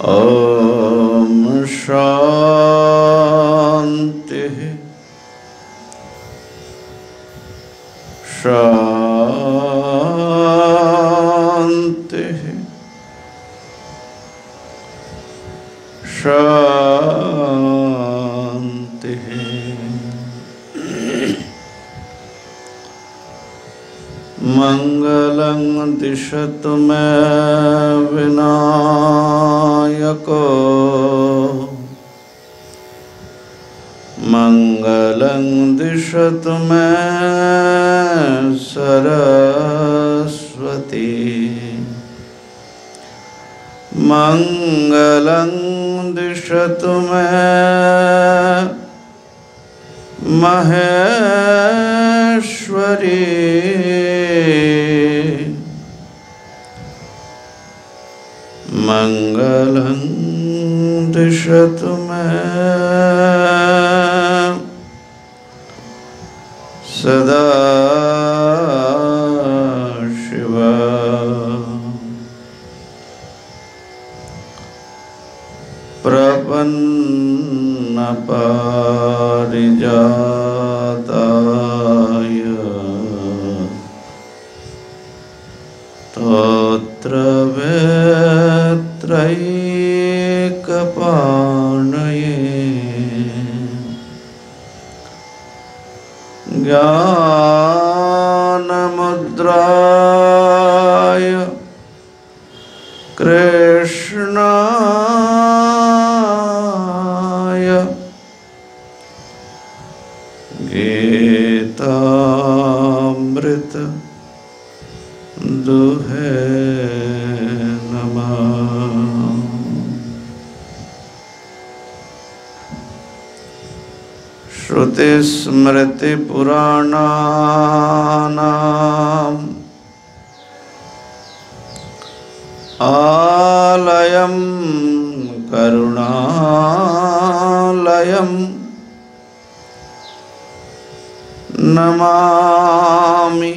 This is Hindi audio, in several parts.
ओम शांति शांति शांति। मंगलं दिशतु मे विनायको मंगलं दिशतु मे सरस्वती मंगलं दिशतु मे महेश्वरी मंगलं दिशतु मे सदा शिवा। प्रपन्न पारिजाताय तोत्र वेत्रैकपाणये ज्ञानमुद्राय कृष्णाय गीतामृत दुहे नमः। श्रुतिस्मृतिपुराणानाम् आलयं करुणालयं नमामि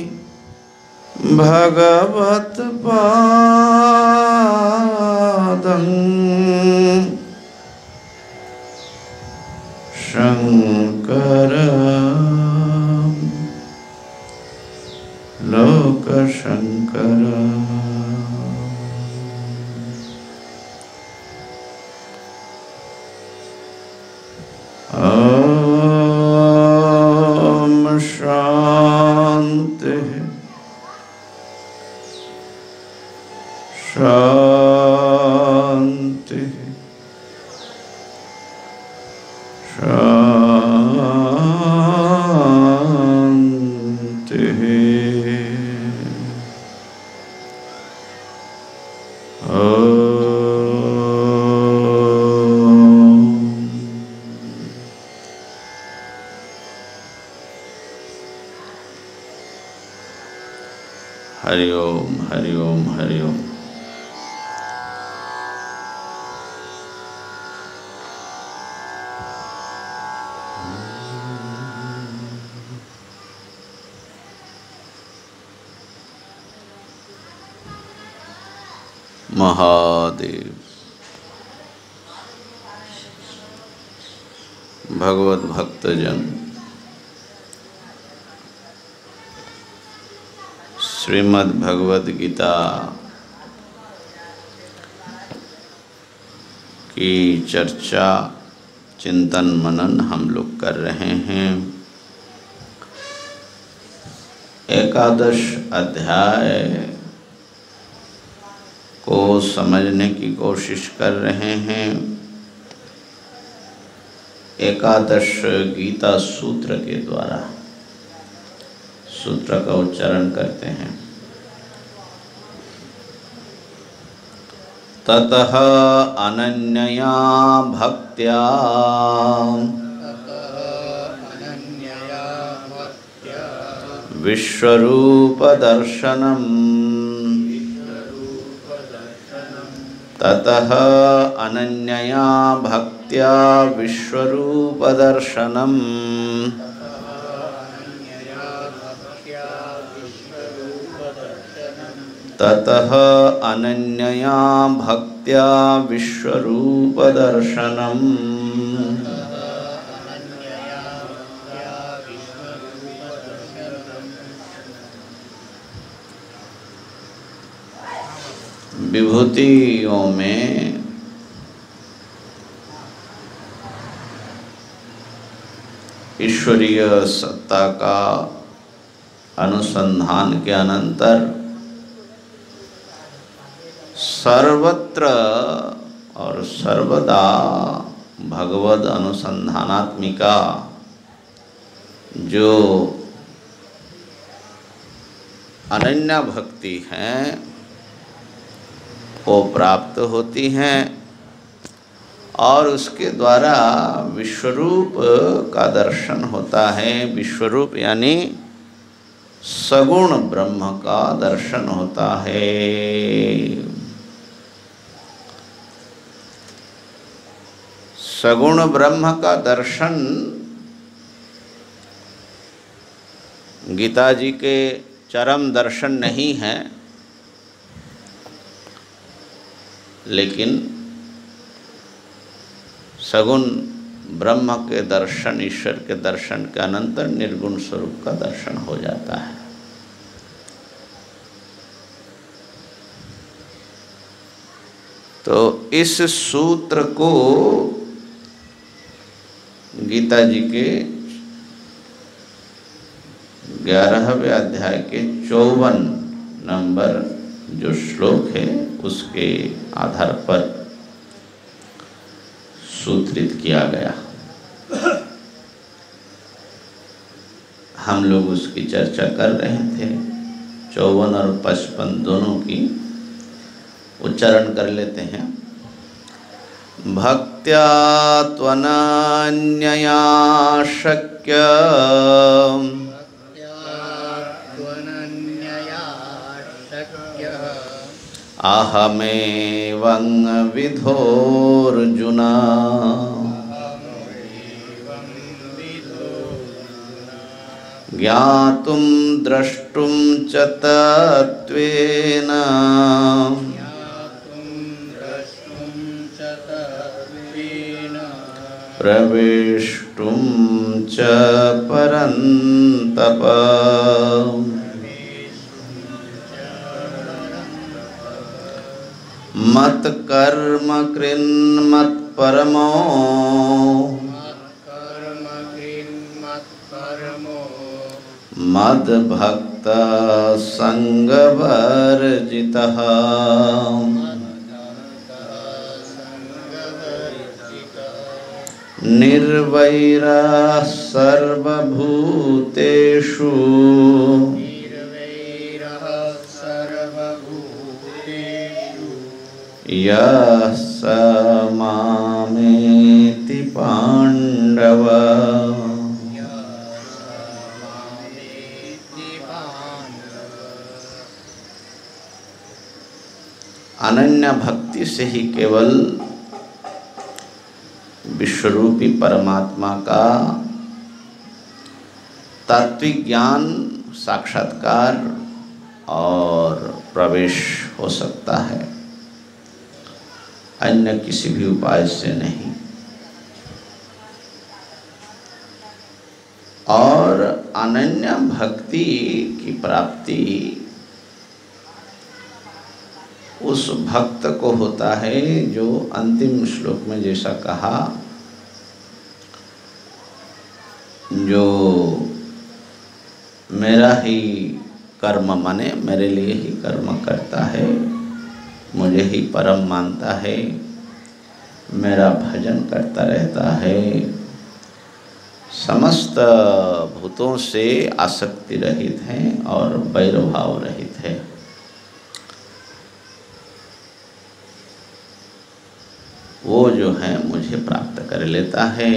भगवत्पादं शंकरं लोकशंकरम्। ओम शांति शांति शांति। हरि ओम हरि ओम हरि ओम। महादेव। भगवत भक्तजन श्रीमद् भगवद गीता की चर्चा चिंतन मनन हम लोग कर रहे हैं। एकादश अध्याय को समझने की कोशिश कर रहे हैं। एकादश गीता सूत्र के द्वारा सूत्र का उच्चारण करते हैं। ततः अनन्यया भक्त्या विश्वरूप दर्शनम् ततः अनन्यया भक्त्या विश्वरूप दर्शनम् ततः अनन्यया भक्त्या विश्वरूप दर्शनम् विभूतियों में ईश्वरीय सत्ता का अनुसंधान के अनंतर सर्वत्र और सर्वदा भगवद अनुसंधानात्मिका जो अनन्या भक्ति है वो प्राप्त होती हैं और उसके द्वारा विश्वरूप का दर्शन होता है। विश्वरूप यानी सगुण ब्रह्म का दर्शन होता है। सगुण ब्रह्म का दर्शन गीता जी के चरम दर्शन नहीं है, लेकिन सगुण ब्रह्म के दर्शन, ईश्वर के दर्शन के अनंतर निर्गुण स्वरूप का दर्शन हो जाता है। तो इस सूत्र को गीता जी के 11वें अध्याय के 54 नंबर जो श्लोक है उसके आधार पर सूत्रित किया गया। हम लोग उसकी चर्चा कर रहे थे। 54 और 55 दोनों की उच्चारण कर लेते हैं। भक्त्या त्वनन्यया शक्य अहमेवं विधोर्जुन ज्ञातुं द्रष्टुं च तत्त्वेन प्रवेष्टुं च परन्तप। मत कर्म कृन्मत परमो मद भक्त संग वर्जितः निर्वैरः सर्वभूतेषु यः स मामेति पाण्डव। अनन्य भक्ति से ही केवल विश्वरूपी परमात्मा का तात्विक ज्ञान, साक्षात्कार और प्रवेश हो सकता है, अन्य किसी भी उपाय से नहीं। और अनन्य भक्ति की प्राप्ति उस भक्त को होता है जो अंतिम श्लोक में जैसा कहा, जो मेरा ही कर्म माने मेरे लिए ही कर्म करता है, मुझे ही परम मानता है, मेरा भजन करता रहता है, समस्त भूतों से आसक्ति रहित है और वैरभाव रहित है। वो जो है मुझे प्राप्त कर लेता है।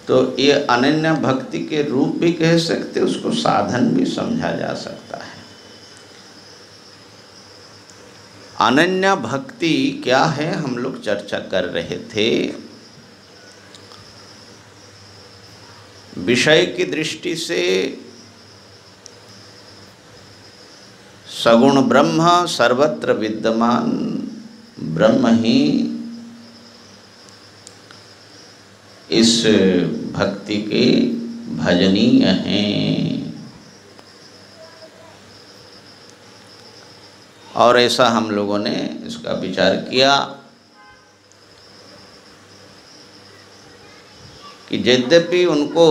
तो ये अनन्य भक्ति के रूप भी कह सकते, उसको साधन भी समझा जा सकता है। अनन्य भक्ति क्या है हम लोग चर्चा कर रहे थे। विषय की दृष्टि से सगुण ब्रह्म सर्वत्र विद्यमान ब्रह्म ही इस भक्ति के भजनीय हैं। और ऐसा हम लोगों ने इसका विचार किया कि यद्यपि उनको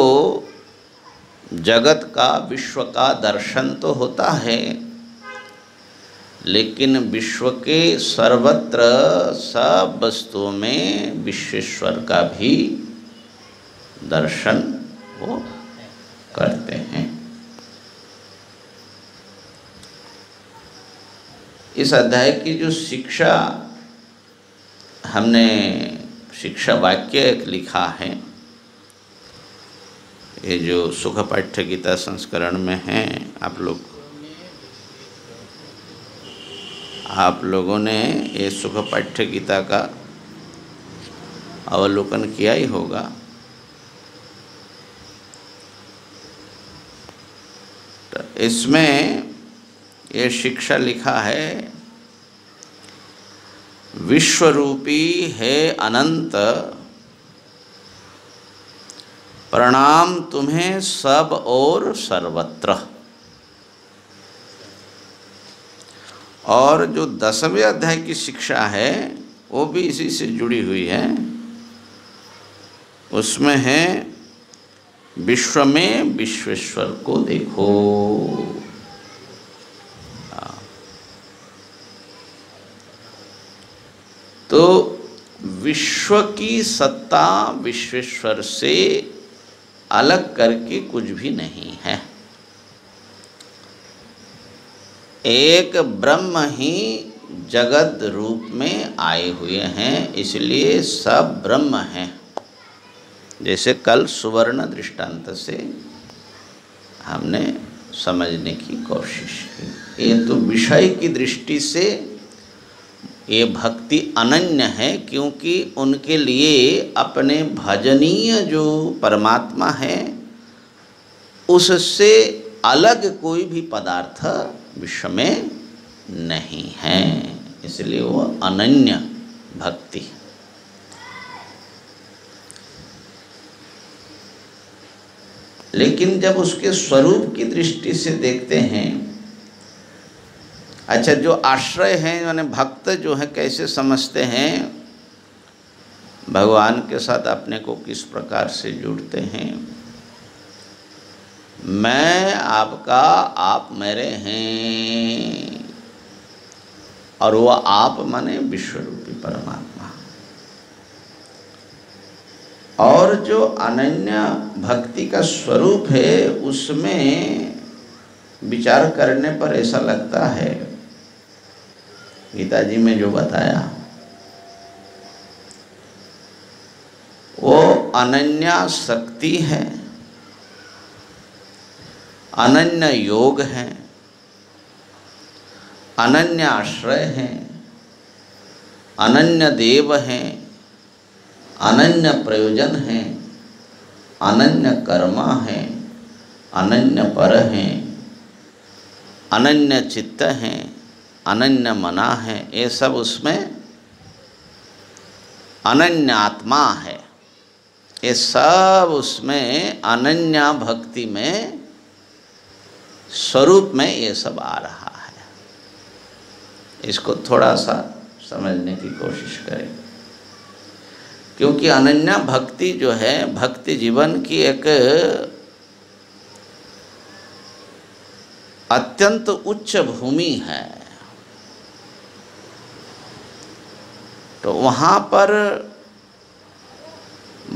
जगत का, विश्व का दर्शन तो होता है, लेकिन विश्व के सर्वत्र सब वस्तुओं में विश्वेश्वर का भी दर्शन वो करते हैं। इस अध्याय की जो शिक्षा हमने शिक्षा वाक्य एक लिखा है, ये जो सुख पाठ्य गीता संस्करण में है, आप लोगों ने ये सुख पाठ्य गीता का अवलोकन किया ही होगा। तो इसमें ये शिक्षा लिखा है, विश्वरूपी है अनंत, प्रणाम तुम्हें सब और सर्वत्र। और जो 10वें अध्याय की शिक्षा है वो भी इसी से जुड़ी हुई है। उसमें है विश्व में विश्वेश्वर को देखो। तो विश्व की सत्ता विश्वेश्वर से अलग करके कुछ भी नहीं है। एक ब्रह्म ही जगत रूप में आए हुए हैं, इसलिए सब ब्रह्म हैं। जैसे कल सुवर्ण दृष्टांत से हमने समझने की कोशिश की। ये तो विषय की दृष्टि से ये भक्ति अनन्य है, क्योंकि उनके लिए अपने भजनीय जो परमात्मा है उससे अलग कोई भी पदार्थ विश्व में नहीं है, इसलिए वो अनन्य भक्ति। लेकिन जब उसके स्वरूप की दृष्टि से देखते हैं, अच्छा जो आश्रय हैं यानी भक्त जो है कैसे समझते हैं भगवान के साथ अपने को, किस प्रकार से जुड़ते हैं। मैं आपका, आप मेरे हैं, और वह आप माने विश्वरूपी परमात्मा। और जो अनन्य भक्ति का स्वरूप है उसमें विचार करने पर ऐसा लगता है, गीता जी में जो बताया वो अनन्या शक्ति है, अनन्य योग है, अनन्य आश्रय है, अनन्य देव है, अनन्य प्रयोजन है, अनन्य कर्मा है, अनन्य पर है, अनन्य चित्त है, अनन्य मना है। ये सब उसमें अनन्य आत्मा है। ये सब उसमें अनन्या भक्ति में स्वरूप में ये सब आ रहा है। इसको थोड़ा सा समझने की कोशिश करें, क्योंकि अनन्या भक्ति जो है भक्ति जीवन की एक अत्यंत उच्च भूमि है। तो वहाँ पर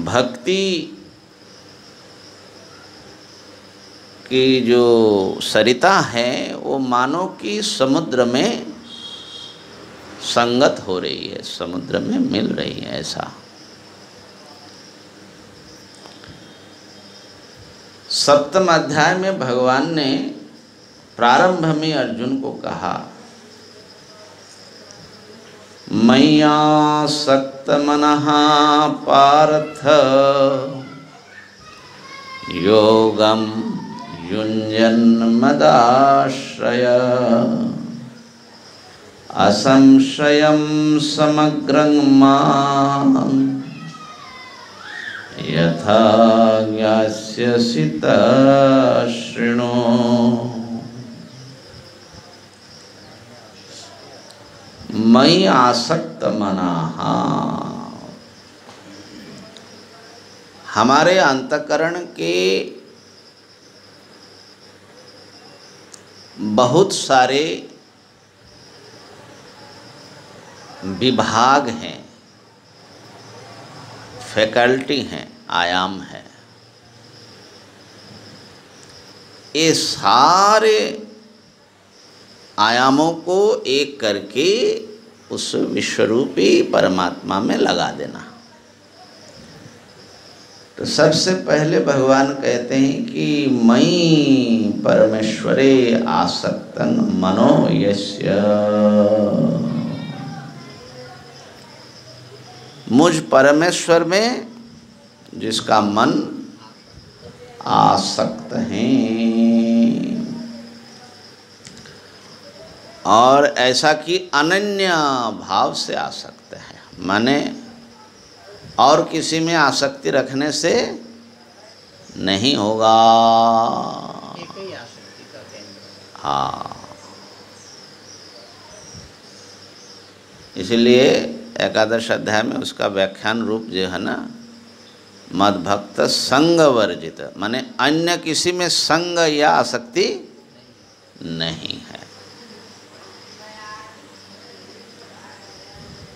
भक्ति की जो सरिता है वो मानो कि समुद्र में संगत हो रही है, समुद्र में मिल रही है। ऐसा सप्तम अध्याय में भगवान ने प्रारंभ में अर्जुन को कहा, मय्यासक्त मनः पार्थ योगम युञ्जन् मदाश्रय। असंशयं समग्रं मां यथा ज्ञास्यसि तच्छृणु। मयि आसक्त मनाः, हमारे अंतःकरण के बहुत सारे विभाग हैं, फैकल्टी हैं, आयाम है। ये सारे आयामों को एक करके उस विश्वरूपी परमात्मा में लगा देना। तो सबसे पहले भगवान कहते हैं कि मयि परमेश्वरे आसक्तं मनो यस्य, मुझ परमेश्वर में जिसका मन आसक्त है। और ऐसा कि अनन्य भाव से आसक्त है, माने और किसी में आसक्ति रखने से नहीं होगा। एक ही आसक्ति का केंद्र। हाँ, इसलिए एकादश अध्याय में उसका व्याख्यान रूप जो है ना, मद्भक्त संग वर्जित, माने अन्य किसी में संग या आसक्ति नहीं है।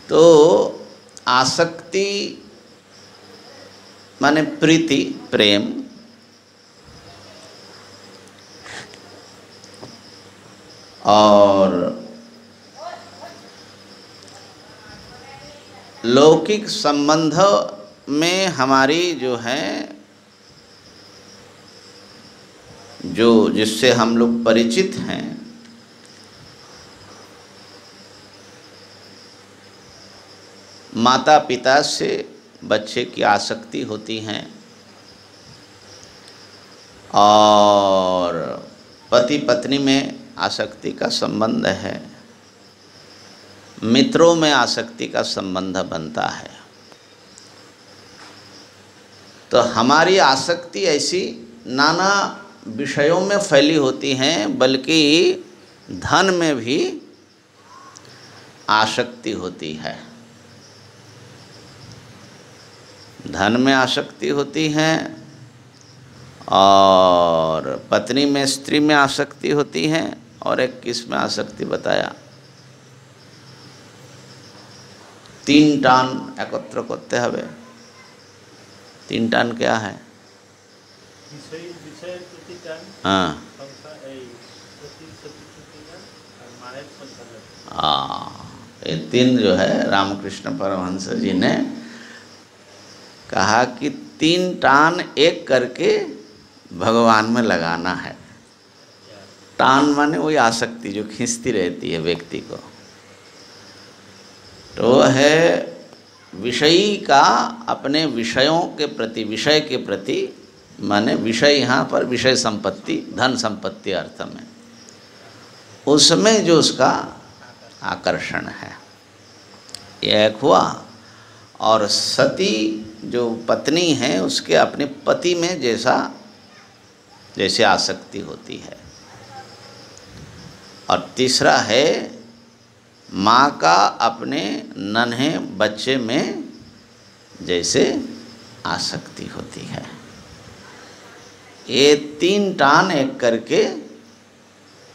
तो आसक्ति माने प्रीति, प्रेम, और लौकिक संबंध में हमारी जो है, जो जिससे हम लोग परिचित हैं, माता पिता से बच्चे की आसक्ति होती हैं, और पति पत्नी में आसक्ति का संबंध है, मित्रों में आसक्ति का संबंध बनता है। तो हमारी आसक्ति ऐसी नाना विषयों में फैली होती हैं, बल्कि धन में भी आसक्ति होती है। धन में आसक्ति होती है, और पत्नी में, स्त्री में आसक्ति होती है, और एक किस में आसक्ति बताया, 3 टान एकत्र करते हवे। 3 टान क्या है? हाँ, ये 3 जो है रामकृष्ण परमहंस जी ने कहा कि 3 टान एक करके भगवान में लगाना है। टान माने वही आसक्ति जो खींचती रहती है व्यक्ति को। तो है विषयी का अपने विषयों के प्रति, विषय के प्रति, माने विषय यहाँ पर विषय संपत्ति, धन संपत्ति अर्थ में, उसमें जो उसका आकर्षण है, यह एक हुआ। और सती जो पत्नी है, उसके अपने पति में जैसे आसक्ति होती है। और तीसरा है माँ का अपने नन्हे बच्चे में जैसे आसक्ति होती है। ये 3 टान एक करके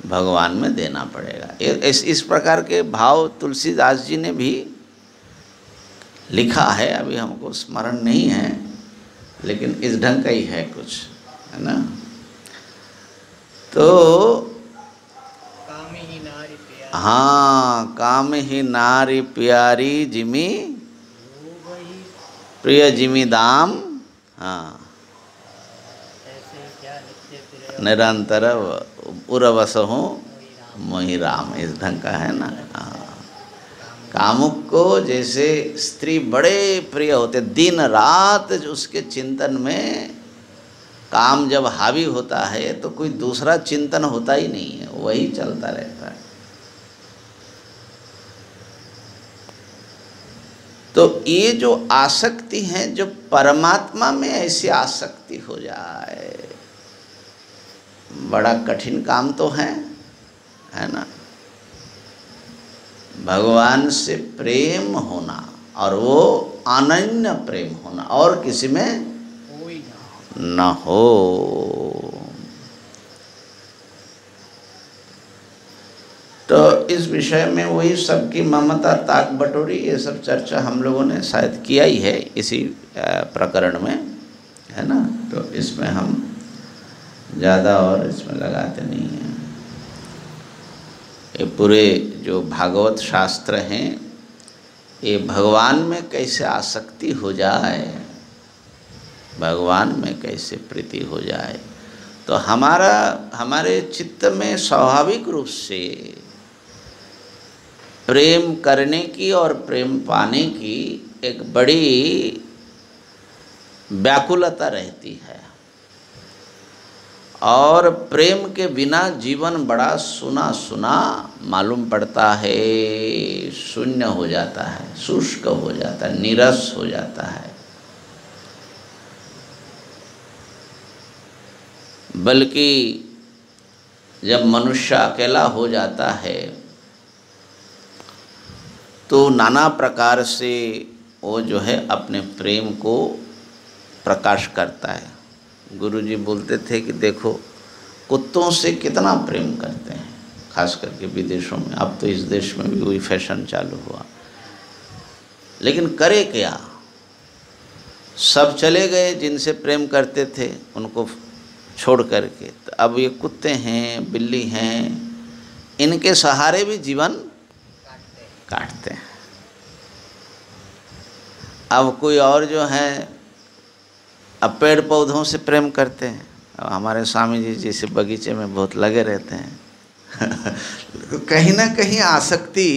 भगवान में देना पड़ेगा। इस प्रकार के भाव तुलसीदास जी ने भी लिखा है, अभी हमको स्मरण नहीं है, लेकिन इस ढंग का ही है कुछ, है ना। तो हाँ, काम ही नारी प्यारी जिमी प्रिय जिमी दाम, हाँ, निरंतर उर्वसहु मोहि राम, इस ढंग का है ना। हाँ, कामुक को जैसे स्त्री बड़े प्रिय होते, दिन रात उसके चिंतन में काम जब हावी होता है तो कोई दूसरा चिंतन होता ही नहीं है, वही चलता रहता है। तो ये जो आसक्ति है, जो परमात्मा में ऐसी आसक्ति हो जाए, बड़ा कठिन काम तो है ना। भगवान से प्रेम होना, और वो अनन्य प्रेम होना, और किसी में कोई न हो। तो इस विषय में वही सबकी ममता ताक बटोरी, ये सब चर्चा हम लोगों ने शायद किया ही है इसी प्रकरण में, है ना। तो इसमें हम ज़्यादा और इसमें लगाते नहीं हैं। ये पूरे जो भागवत शास्त्र हैं, ये भगवान में कैसे आसक्ति हो जाए, भगवान में कैसे प्रीति हो जाए, तो हमारे चित्त में स्वाभाविक रूप से प्रेम करने की और प्रेम पाने की एक बड़ी व्याकुलता रहती है। और प्रेम के बिना जीवन बड़ा सुना सुना मालूम पड़ता है, शून्य हो जाता है, शुष्क हो जाता है, नीरस हो जाता है। बल्कि जब मनुष्य अकेला हो जाता है तो नाना प्रकार से वो जो है अपने प्रेम को प्रकाश करता है। गुरुजी बोलते थे कि देखो कुत्तों से कितना प्रेम करते हैं, खास करके विदेशों में। अब तो इस देश में भी वही फैशन चालू हुआ, लेकिन करे क्या, सब चले गए जिनसे प्रेम करते थे उनको छोड़ करके। तो अब ये कुत्ते हैं, बिल्ली हैं, इनके सहारे भी जीवन काटते हैं। अब कोई और जो है अब पेड़ पौधों से प्रेम करते हैं। अब हमारे स्वामी जी जैसे बगीचे में बहुत लगे रहते हैं कहीं ना कहीं आसक्ति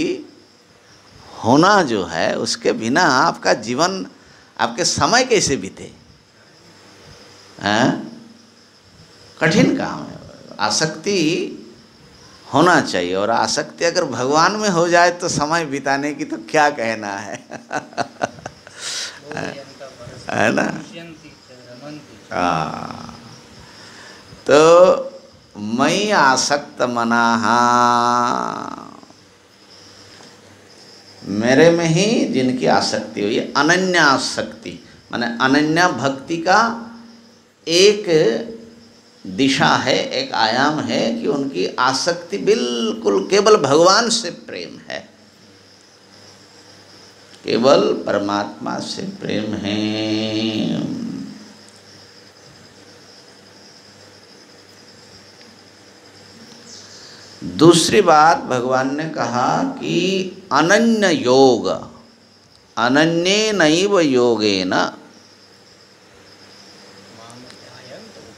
होना जो है, उसके बिना आपका जीवन, आपके समय कैसे बीते, हैं? कठिन काम है। आसक्ति होना चाहिए, और आसक्ति अगर भगवान में हो जाए तो समय बिताने की तो क्या कहना है ना। तो मई आसक्त मनाहा, मेरे में ही जिनकी आसक्ति हुई, अनन्य आसक्ति माने अनन्य भक्ति का एक दिशा है, एक आयाम है कि उनकी आसक्ति बिल्कुल केवल भगवान से प्रेम है, केवल परमात्मा से प्रेम है। दूसरी बात भगवान ने कहा कि अनन्य योग, अनन्ये नैव योगेन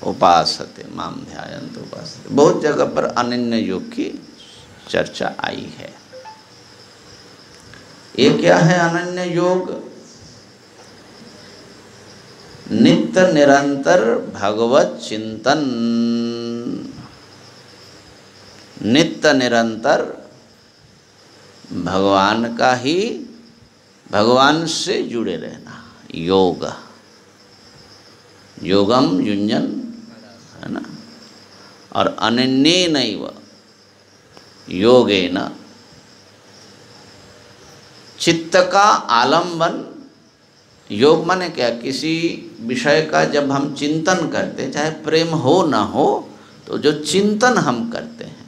उपासते माम ध्यायन्त उपासते। बहुत जगह पर अनन्य योग की चर्चा आई है। ये क्या है अनन्य योग? नित्य निरंतर भगवत चिंतन, नित्य निरंतर भगवान का ही, भगवान से जुड़े रहना, योग, योगम युञ्जन, है ना। और अनन्येनैव योगेन, चित्त का आलंबन। योग माने क्या? किसी विषय का जब हम चिंतन करते, चाहे प्रेम हो ना हो, तो जो चिंतन हम करते हैं,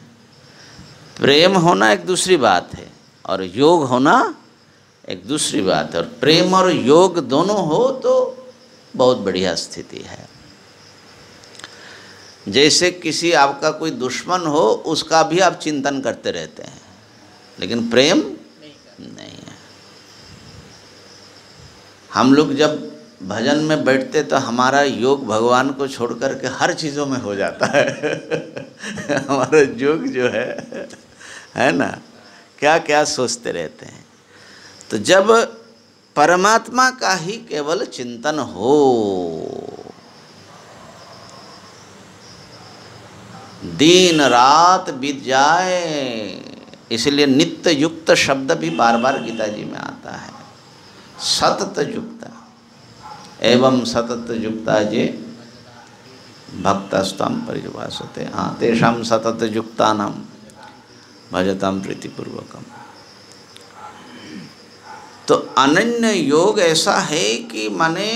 प्रेम होना एक दूसरी बात है और योग होना एक दूसरी बात है। और प्रेम और योग दोनों हो तो बहुत बढ़िया स्थिति है। जैसे किसी आपका कोई दुश्मन हो, उसका भी आप चिंतन करते रहते हैं, लेकिन प्रेम नहीं है। हम लोग जब भजन में बैठते तो हमारा योग भगवान को छोड़ कर के हर चीज़ों में हो जाता है हमारा योग जो है ना, क्या क्या सोचते रहते हैं। तो जब परमात्मा का ही केवल चिंतन हो, दिन रात बीत जाए, इसलिए नित्य युक्त शब्द भी बार बार गीता जी में आता है। सतत युक्ता एवं सतत युक्ता जे भक्तस्ताम परिभाषते। हाँ, तेषां सतत युक्तानां भजतां प्रीतिपूर्वकम। तो अनन्य योग ऐसा है कि माने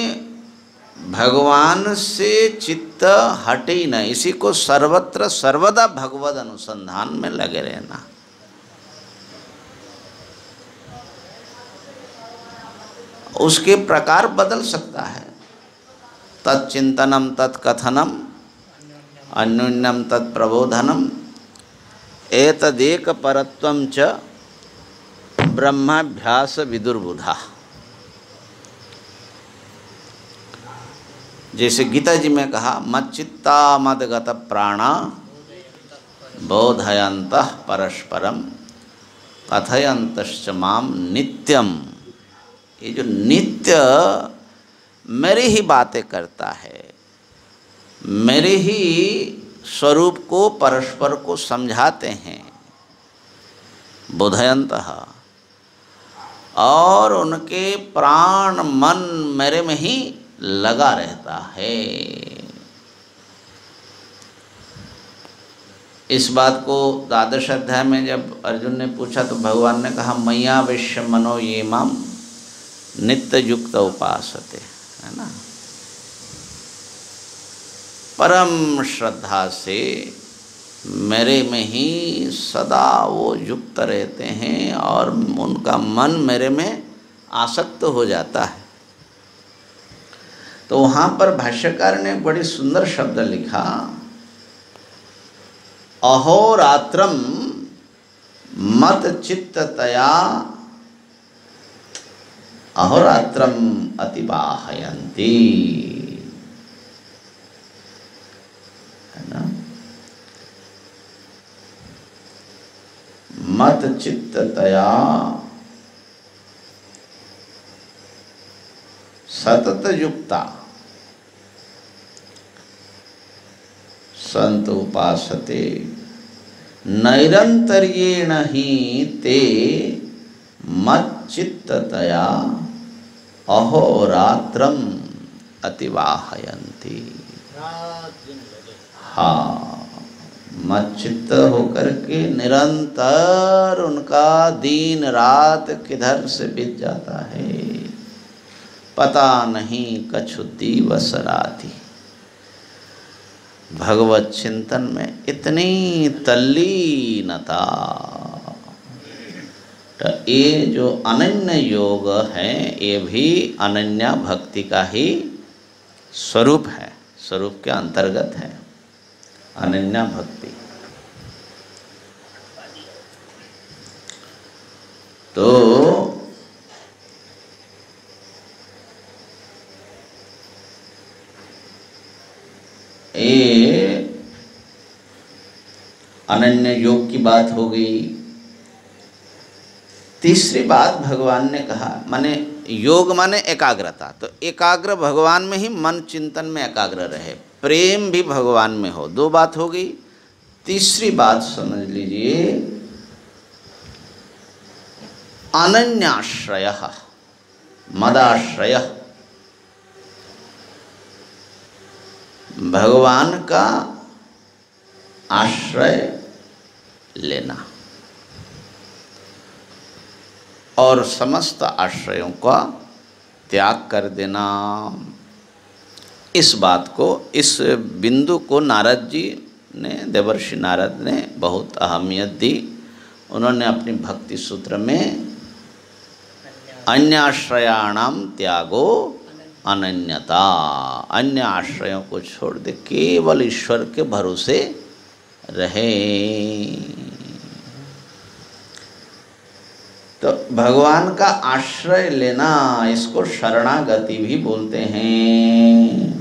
भगवान से चित्त हटे ही नहीं, इसी को सर्वत्र सर्वदा भगवद अनुसंधान में लगे रहना। उसके प्रकार बदल सकता है, तत्चिंतनम तत्कथनम अन्योन्यम तत्प्रबोधनम एतदेक परत्वम च ब्रह्माभ्यास विदुर्बुधा। जैसे गीता जी में कहा, मच्चित्ता मदगत प्राणा बोधयन्तः परस्परम कथयन्तश्च माम नित्यम। ये जो नित्य मेरे ही बातें करता है, मेरे ही स्वरूप को परस्पर को समझाते हैं, बोधयन्तः, और उनके प्राण मन मेरे में ही लगा रहता है। इस बात को द्वादश अध्याय में जब अर्जुन ने पूछा तो भगवान ने कहा, मय्या विश्व मनो ये माम नित्य युक्त उपासते, है ना। परम श्रद्धा से मेरे में ही सदा वो युक्त रहते हैं और उनका मन मेरे में आसक्त हो जाता है। तो वहाँ पर भाष्यकार ने बड़ी सुंदर शब्द लिखा, अहोरात्रम मत चित्ततया अहोरात्रम अतिवाहयन्ति, है ना। मत चित्ततया सतत युक्ता संत उपासते नैरंतर्येण ही ते मच्चित्ततया अहोरात्रम अतिवाहयन्ति। हाँ, मच्चित्त होकर के निरंतर उनका दिन रात किधर से बीत जाता है पता नहीं, कछु दिवस राति। भगवत चिंतन में इतनी तल्लीनता। तो ये जो अनन्य योग है, ये भी अनन्या भक्ति का ही स्वरूप है, स्वरूप के अंतर्गत है अनन्या भक्ति। तो ये अनन्य योग की बात हो गई। तीसरी बात भगवान ने कहा, माने योग माने एकाग्रता, तो एकाग्र भगवान में ही मन चिंतन में एकाग्र रहे, प्रेम भी भगवान में हो। दो बात हो गई। तीसरी बात समझ लीजिए, अनन्याश्रय मदाश्रय, भगवान का आश्रय लेना और समस्त आश्रयों का त्याग कर देना। इस बात को, इस बिंदु को नारद जी ने, देवर्षि नारद ने बहुत अहमियत दी। उन्होंने अपनी भक्ति सूत्र में अन्य आश्रयाणाम त्यागो अनन्यता, अन्य आश्रयों को छोड़ दे, केवल ईश्वर के भरोसे रहे। तो भगवान का आश्रय लेना, इसको शरणागति भी बोलते हैं।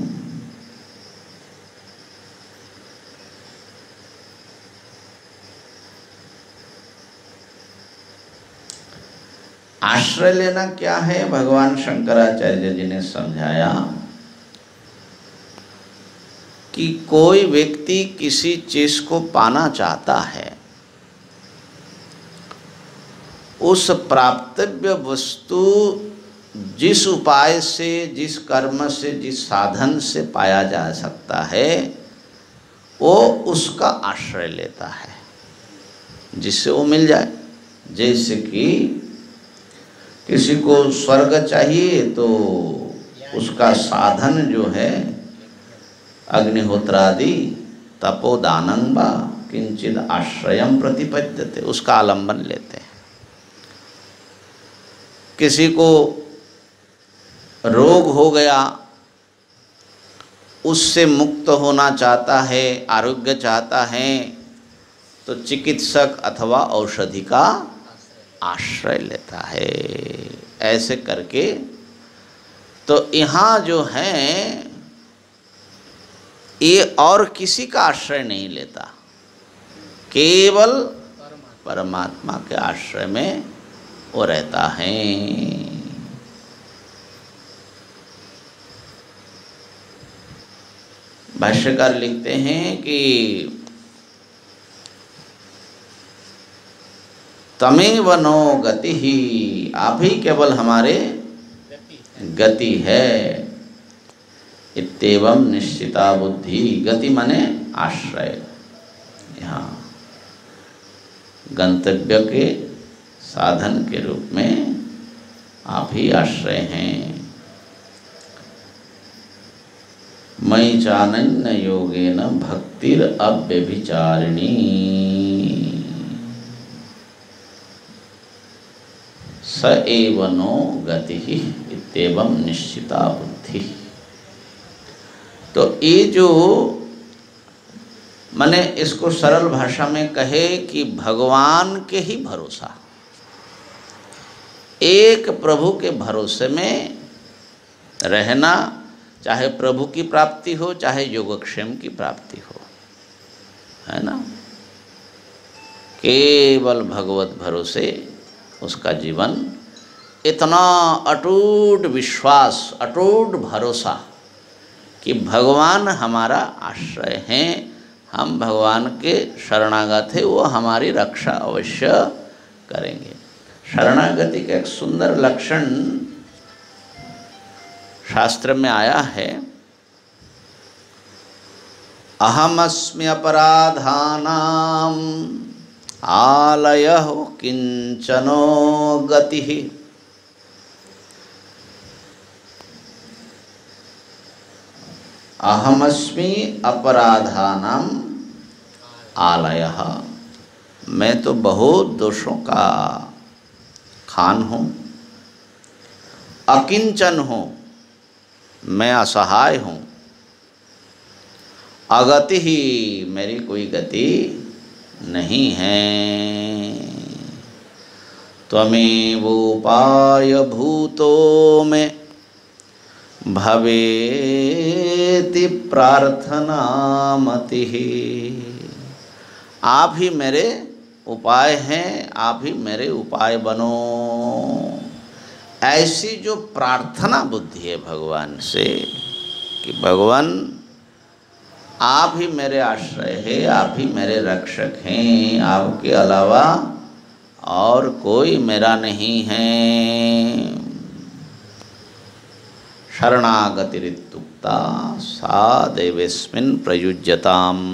आश्रय लेना क्या है, भगवान शंकराचार्य जी ने समझाया कि कोई व्यक्ति किसी चीज को पाना चाहता है, उस प्राप्तव्य वस्तु जिस उपाय से, जिस कर्म से, जिस साधन से पाया जा सकता है वो उसका आश्रय लेता है, जिससे वो मिल जाए। जैसे कि किसी को स्वर्ग चाहिए तो उसका साधन जो है अग्निहोत्रादि तपोदानं वा किंचिद आश्रयम प्रतिपद्यते, उसका आलंबन लेते हैं। किसी को रोग हो गया, उससे मुक्त होना चाहता है, आरोग्य चाहता है, तो चिकित्सक अथवा औषधि का आश्रय लेता है। ऐसे करके तो यहाँ जो है ये और किसी का आश्रय नहीं लेता, केवल परमात्मा के आश्रय में वो रहता है। भाष्यकार लिखते हैं कि तमेव नो गति ही, आप ही केवल हमारे गति है। इत्येवं निश्चिता बुद्धि, गति माने आश्रय, यहाँ गंतव्य के साधन के रूप में आप ही आश्रय हैं। मयि चानन्य योगेन भक्तिर अव्यभिचारिणी, स एव नो गति इत्येवं निश्चिता बुद्धि। तो ये जो माने इसको सरल भाषा में कहे कि भगवान के ही भरोसा, एक प्रभु के भरोसे में रहना, चाहे प्रभु की प्राप्ति हो चाहे योगक्षेम की प्राप्ति हो, है ना। केवल भगवत भरोसे उसका जीवन, इतना अटूट विश्वास, अटूट भरोसा कि भगवान हमारा आश्रय हैं, हम भगवान के शरणागत हैं, वो हमारी रक्षा अवश्य करेंगे। शरणागति का एक सुंदर लक्षण शास्त्र में आया है, अहमस्मि अपराधानाम आलयः किंचनो गतिः। अहमस्मि अपराधानाम आलयः, मैं तो बहुत दोषों का खान हूँ, अकिंचन हूँ, मैं असहाय हूँ, अगति ही, मेरी कोई गति नहीं है। त्वमेव उपाय भूतो में भवेति प्रार्थना मति, आप ही मेरे उपाय हैं, आप ही मेरे उपाय बनो। ऐसी जो प्रार्थना बुद्धि है भगवान से कि भगवान आप ही मेरे आश्रय है, आप ही मेरे रक्षक हैं, आपके अलावा और कोई मेरा नहीं है। शरणागतिरित्युक्ता सा देवेस्मिन् प्रयुज्यताम्,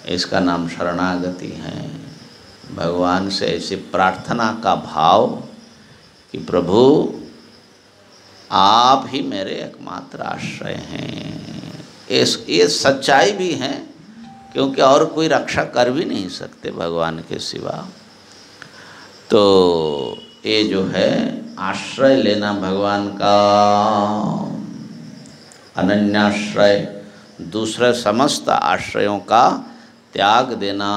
इसका नाम शरणागति है। भगवान से ऐसी प्रार्थना का भाव कि प्रभु आप ही मेरे एकमात्र आश्रय हैं। ये सच्चाई भी है, क्योंकि और कोई रक्षा कर भी नहीं सकते भगवान के सिवा। तो ये जो है आश्रय लेना भगवान का, अनन्याश्रय, दूसरे समस्त आश्रयों का त्याग देना।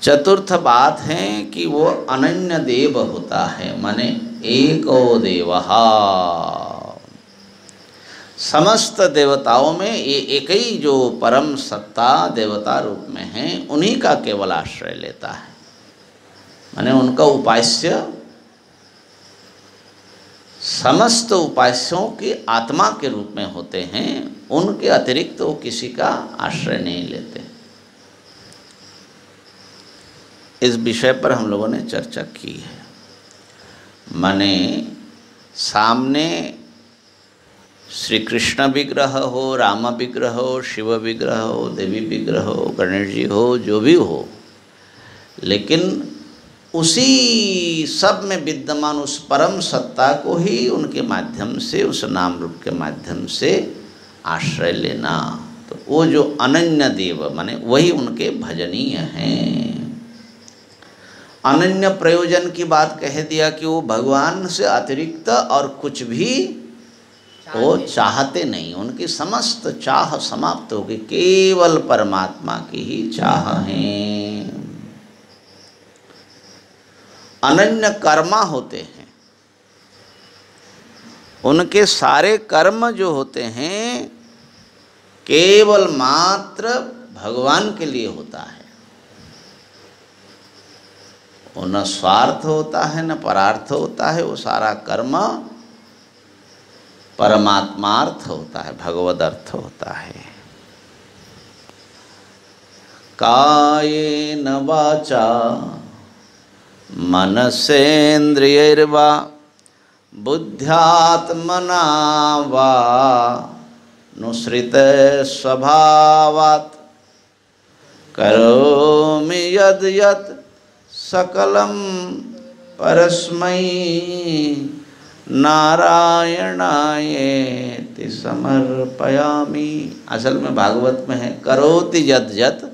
चतुर्थ बात है कि वो अनन्य देव होता है, माने एको देवः। समस्त देवताओं में ये एक ही जो परम सत्ता देवता रूप में है, उन्हीं का केवल आश्रय लेता है। माने उनका उपास्य समस्त उपास्यों की आत्मा के रूप में होते हैं, उनके अतिरिक्त वो किसी का आश्रय नहीं लेते। इस विषय पर हम लोगों ने चर्चा की है। माने सामने श्री कृष्ण विग्रह हो, राम विग्रह हो, शिव विग्रह हो, देवी विग्रह हो, गणेश जी हो, जो भी हो, लेकिन उसी सब में विद्यमान उस परम सत्ता को ही उनके माध्यम से, उस नाम रूप के माध्यम से आश्रय लेना। तो वो जो अनन्य देव माने वही उनके भजनीय हैं। अनन्य प्रयोजन की बात कह दिया कि वो भगवान से अतिरिक्त और कुछ भी वो चाहते नहीं, उनकी समस्त चाह समाप्त हो गई, केवल परमात्मा की ही चाह है। अनन्य कर्मा होते हैं, उनके सारे कर्म जो होते हैं केवल मात्र भगवान के लिए होता है। वो न स्वार्थ होता है न परार्थ होता है, वो सारा कर्म परमात्मार्थ होता है, भगवद अर्थ होता है। कायेन वाचा मनसेन्द्रियैर्वा बुद्ध्यात्मना वा नुसृत स्वभावात् करोमि यद् यत् सकलं परस्मै नारायणायेति समर्पयामि। असल में भागवत में है करोति यद् यत्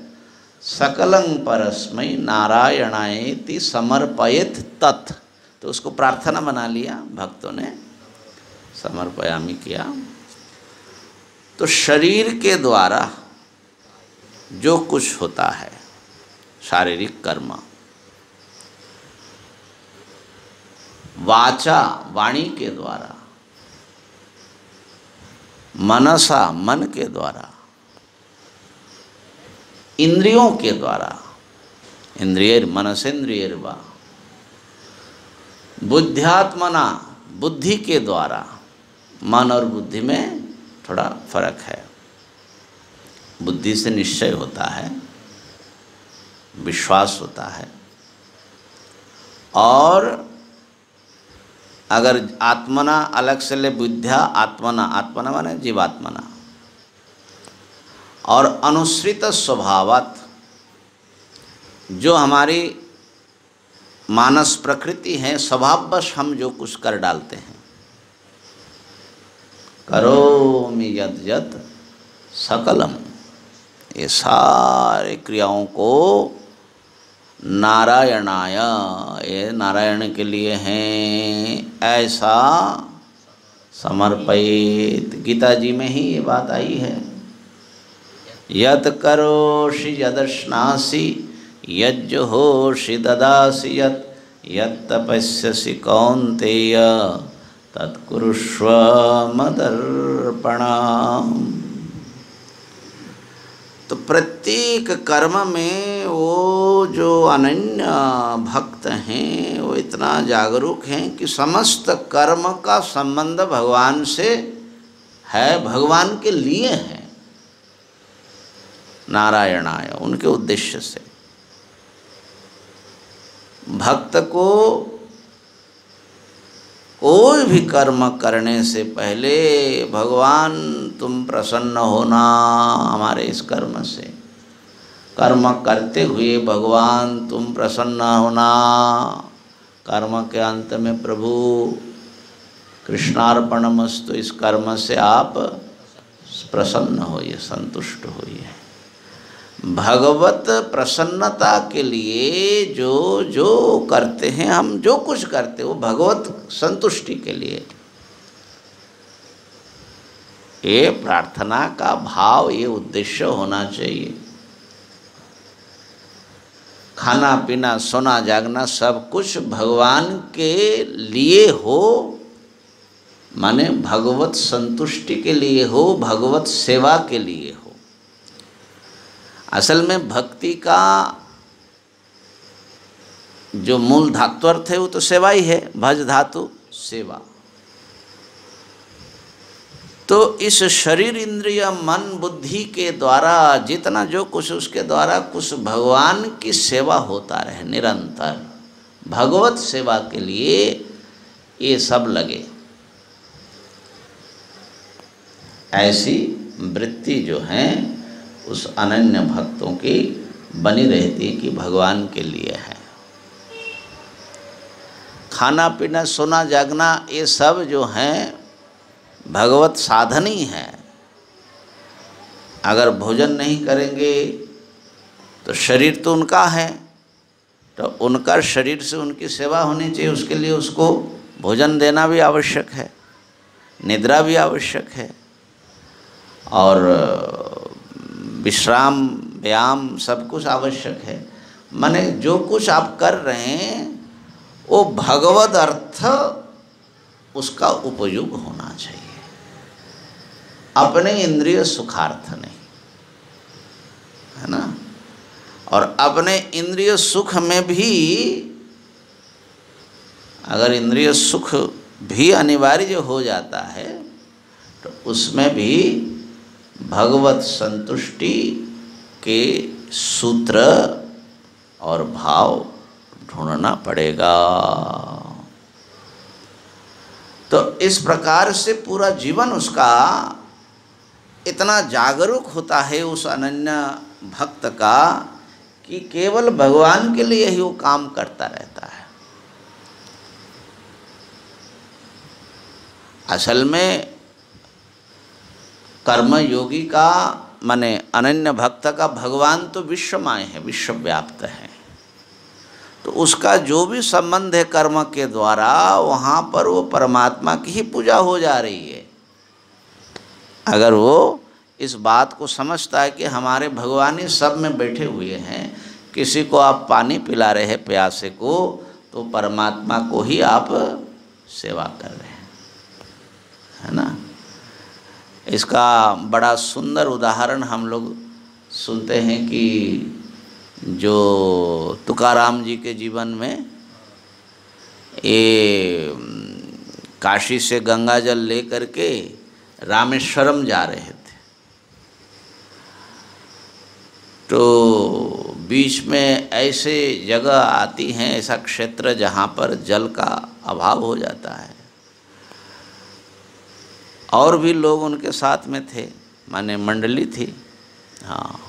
सकलं परस्मै नारायणायेति समर्पयेत तत्। तो उसको प्रार्थना बना लिया भक्तों ने, समर्पयामि किया। तो शरीर के द्वारा जो कुछ होता है शारीरिक कर्म, वाचा वाणी के द्वारा, मनसा मन के द्वारा, इंद्रियों के द्वारा, इंद्रियर मनसेन्द्रियर्वा, बुद्ध्यात्मना बुद्धि के द्वारा। मन और बुद्धि में थोड़ा फर्क है। बुद्धि से निश्चय होता है, विश्वास होता है, और अगर आत्मना अलग से ले, बुद्ध्या आत्मना, आत्मना माने जीवात्मना, और अनुसृत स्वभावत, जो हमारी मानस प्रकृति है, स्वभाववश हम जो कुछ कर डालते हैं। करोमि यद् यत् सकलम, ये सारे क्रियाओं को नारायणाय, ये नारायण के लिए हैं, ऐसा समर्पित। गीता जी में ही ये बात आई है। यत् करोषि यदश्नासि यज्जुहोषि ददासि यत् यत्तपस्यसि कौन्तेय तत्कुरुष्व मदर्पणम्। तो प्रत्येक कर्म में वो जो अनन्य भक्त हैं वो इतना जागरूक हैं कि समस्त कर्म का संबंध भगवान से है, भगवान के लिए है, नारायणाय, उनके उद्देश्य से। भक्त को कोई भी कर्म करने से पहले भगवान तुम प्रसन्न होना हमारे इस कर्म से, कर्म करते हुए भगवान तुम प्रसन्न होना, कर्म के अंत में प्रभु कृष्णार्पणमस्तु, इस कर्म से आप प्रसन्न होइए, संतुष्ट होइए। भगवत प्रसन्नता के लिए जो जो करते हैं, हम जो कुछ करते वो भगवत संतुष्टि के लिए। ये प्रार्थना का भाव, ये उद्देश्य होना चाहिए। खाना पीना सोना जागना सब कुछ भगवान के लिए हो, माने भगवत संतुष्टि के लिए हो, भगवत सेवा के लिए हो। असल में भक्ति का जो मूल धातु अर्थ है वो तो सेवा ही है, भज धातु सेवा। तो इस शरीर इंद्रिय मन बुद्धि के द्वारा जितना जो कुछ उसके द्वारा कुछ भगवान की सेवा होता रहे निरंतर, भगवत सेवा के लिए ये सब लगे। ऐसी वृत्ति जो है उस अनन्य भक्तों की बनी रहती है कि भगवान के लिए है। खाना पीना सोना जागना ये सब जो हैं भगवत साधन ही है। अगर भोजन नहीं करेंगे तो शरीर तो उनका है, तो उनका शरीर से उनकी सेवा होनी चाहिए, उसके लिए उसको भोजन देना भी आवश्यक है, निद्रा भी आवश्यक है, और विश्राम व्यायाम सब कुछ आवश्यक है। माने जो कुछ आप कर रहे हैं वो भगवद अर्थ उसका उपयोग होना चाहिए, अपने इंद्रिय सुखार्थ नहीं, है ना। और अपने इंद्रिय सुख में भी अगर इंद्रिय सुख भी अनिवार्य हो जाता है तो उसमें भी भगवत संतुष्टि के सूत्र और भाव ढूंढना पड़ेगा। तो इस प्रकार से पूरा जीवन उसका इतना जागरूक होता है उस अनन्य भक्त का कि केवल भगवान के लिए ही वो काम करता रहता है। असल में कर्म योगी का माने अनन्य भक्त का भगवान तो विश्वमय है, विश्वव्याप्त है, तो उसका जो भी संबंध है कर्म के द्वारा वहाँ पर वो परमात्मा की ही पूजा हो जा रही है। अगर वो इस बात को समझता है कि हमारे भगवान ही सब में बैठे हुए हैं, किसी को आप पानी पिला रहे हैं प्यासे को, तो परमात्मा को ही आप सेवा कर रहे हैं, है ना। इसका बड़ा सुंदर उदाहरण हम लोग सुनते हैं कि जो तुकाराम जी के जीवन में ये काशी से गंगा जल लेकर के रामेश्वरम जा रहे थे, तो बीच में ऐसे जगह आती हैं, ऐसा क्षेत्र जहाँ पर जल का अभाव हो जाता है, और भी लोग उनके साथ में थे, माने मंडली थी। हाँ,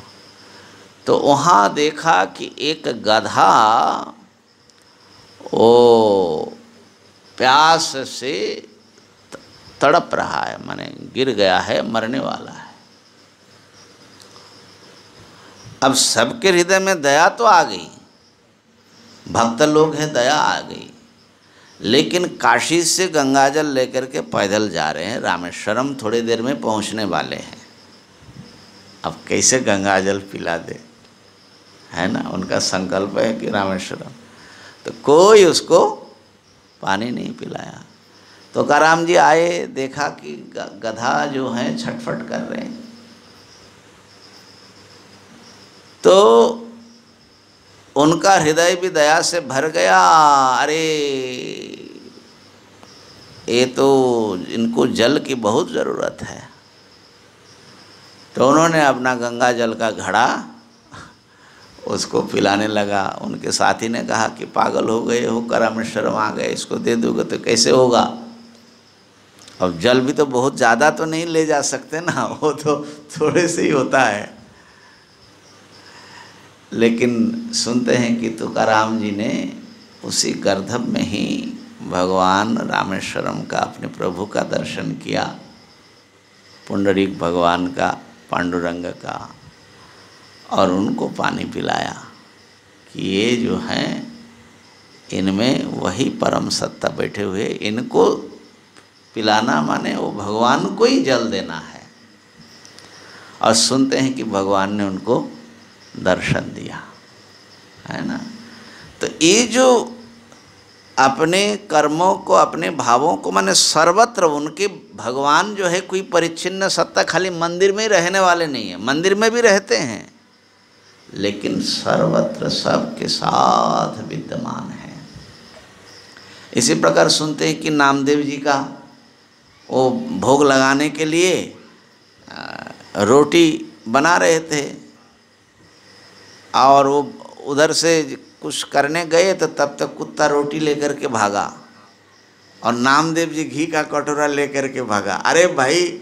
तो वहाँ देखा कि एक गधा वो प्यास से तड़प रहा है, माने गिर गया है, मरने वाला है। अब सबके हृदय में दया तो आ गई, भक्त लोग हैं, दया आ गई, लेकिन काशी से गंगाजल लेकर के पैदल जा रहे हैं, रामेश्वरम थोड़ी देर में पहुंचने वाले हैं, अब कैसे गंगाजल पिला दे, है ना। उनका संकल्प है कि रामेश्वरम, तो कोई उसको पानी नहीं पिलाया। तो तुकाराम जी आए, देखा कि गधा जो है छटफट कर रहे हैं, तो उनका हृदय भी दया से भर गया। अरे ये तो इनको जल की बहुत ज़रूरत है, तो उन्होंने अपना गंगा जल का घड़ा उसको पिलाने लगा। उनके साथी ने कहा कि पागल हो गए हो, रामेश्वरम आ गए, इसको दे दोगे तो कैसे होगा। अब जल भी तो बहुत ज़्यादा तो नहीं ले जा सकते ना, वो तो थोड़े से ही होता है। लेकिन सुनते हैं कि तुकाराम जी ने उसी गर्दभ में ही भगवान रामेश्वरम का, अपने प्रभु का दर्शन किया, पुंडरीक भगवान का, पांडुरंग का, और उनको पानी पिलाया कि ये जो हैं इनमें वही परम सत्ता बैठे हुए, इनको पिलाना माने वो भगवान को ही जल देना है। और सुनते हैं कि भगवान ने उनको दर्शन दिया, है ना। तो ये जो अपने कर्मों को, अपने भावों को, माने सर्वत्र उनके भगवान जो है कोई परिच्छिन्न सत्ता खाली मंदिर में ही रहने वाले नहीं है, मंदिर में भी रहते हैं, लेकिन सर्वत्र सबके साथ विद्यमान है। इसी प्रकार सुनते हैं कि नामदेव जी का वो भोग लगाने के लिए रोटी बना रहे थे और वो उधर से कुछ करने गए तो तब तक कुत्ता रोटी लेकर के भागा और नामदेव जी घी का कटोरा लेकर के भागा। अरे भाई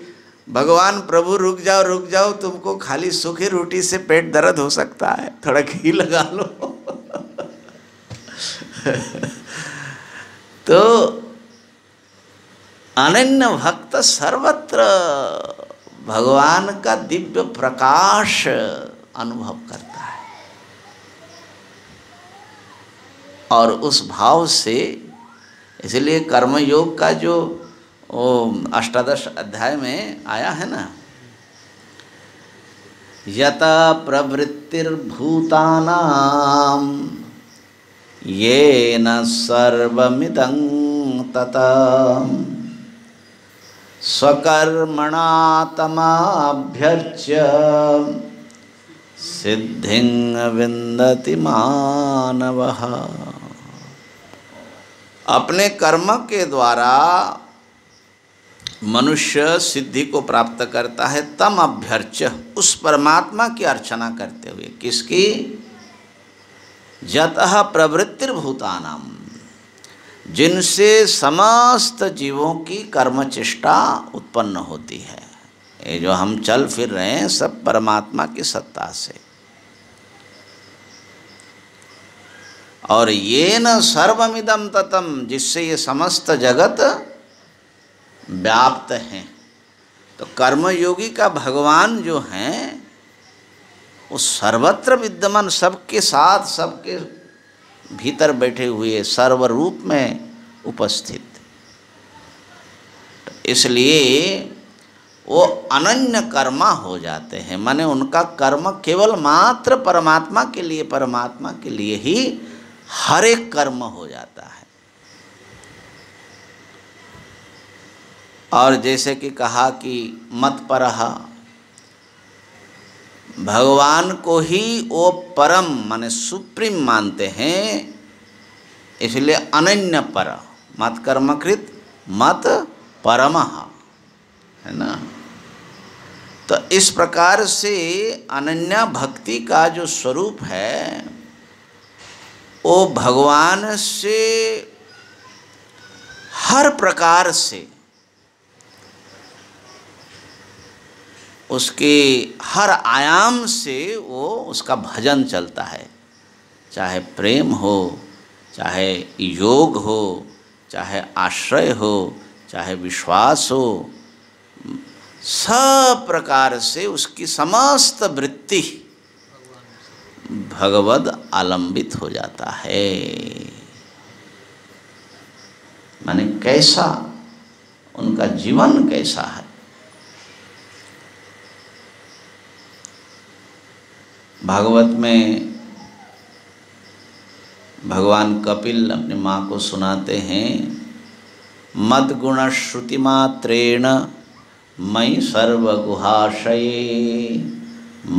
भगवान प्रभु रुक जाओ, तुमको खाली सूखी रोटी से पेट दर्द हो सकता है, थोड़ा घी लगा लो। तो अनन्य भक्त सर्वत्र भगवान का दिव्य प्रकाश अनुभव करता है और उस भाव से, इसलिए कर्मयोग का जो अष्टादश अध्याय में आया है ना, यता प्रवृत्तिर्भूतानां येन सर्वमिदं ततः स्वकर्मणा तमाभ्यर्च्य सिद्धिं विन्दति मानवः। अपने कर्म के द्वारा मनुष्य सिद्धि को प्राप्त करता है, तम अभ्यर्च्य, उस परमात्मा की अर्चना करते हुए। किसकी? जतः प्रवृत्तिर्भूतानां, जिनसे समस्त जीवों की कर्मचेष्टा उत्पन्न होती है। ये जो हम चल फिर रहे हैं सब परमात्मा की सत्ता से। और ये न सर्वमिदं ततम, जिससे ये समस्त जगत व्याप्त हैं। तो कर्मयोगी का भगवान जो हैं वो सर्वत्र विद्यमान, सबके साथ, सबके भीतर बैठे हुए, सर्वरूप में उपस्थित। इसलिए वो अनन्य कर्मा हो जाते हैं, माने उनका कर्म केवल मात्र परमात्मा के लिए ही हर एक कर्म हो जाता है। और जैसे कि कहा कि मत परहा, भगवान को ही वो परम माने सुप्रीम मानते हैं, इसलिए अनन्य पर, मत कर्मकृत मत परमः, है ना। तो इस प्रकार से अनन्या भक्ति का जो स्वरूप है वो भगवान से हर प्रकार से, उसके हर आयाम से वो उसका भजन चलता है। चाहे प्रेम हो, चाहे योग हो, चाहे आश्रय हो, चाहे विश्वास हो, सब प्रकार से उसकी समस्त वृत्ति भगवद आलंबित हो जाता है। माने कैसा उनका जीवन कैसा है। भागवत में भगवान कपिल अपनी माँ को सुनाते हैं, मद्गुण श्रुति मात्रेण मयि सर्वगुहाशये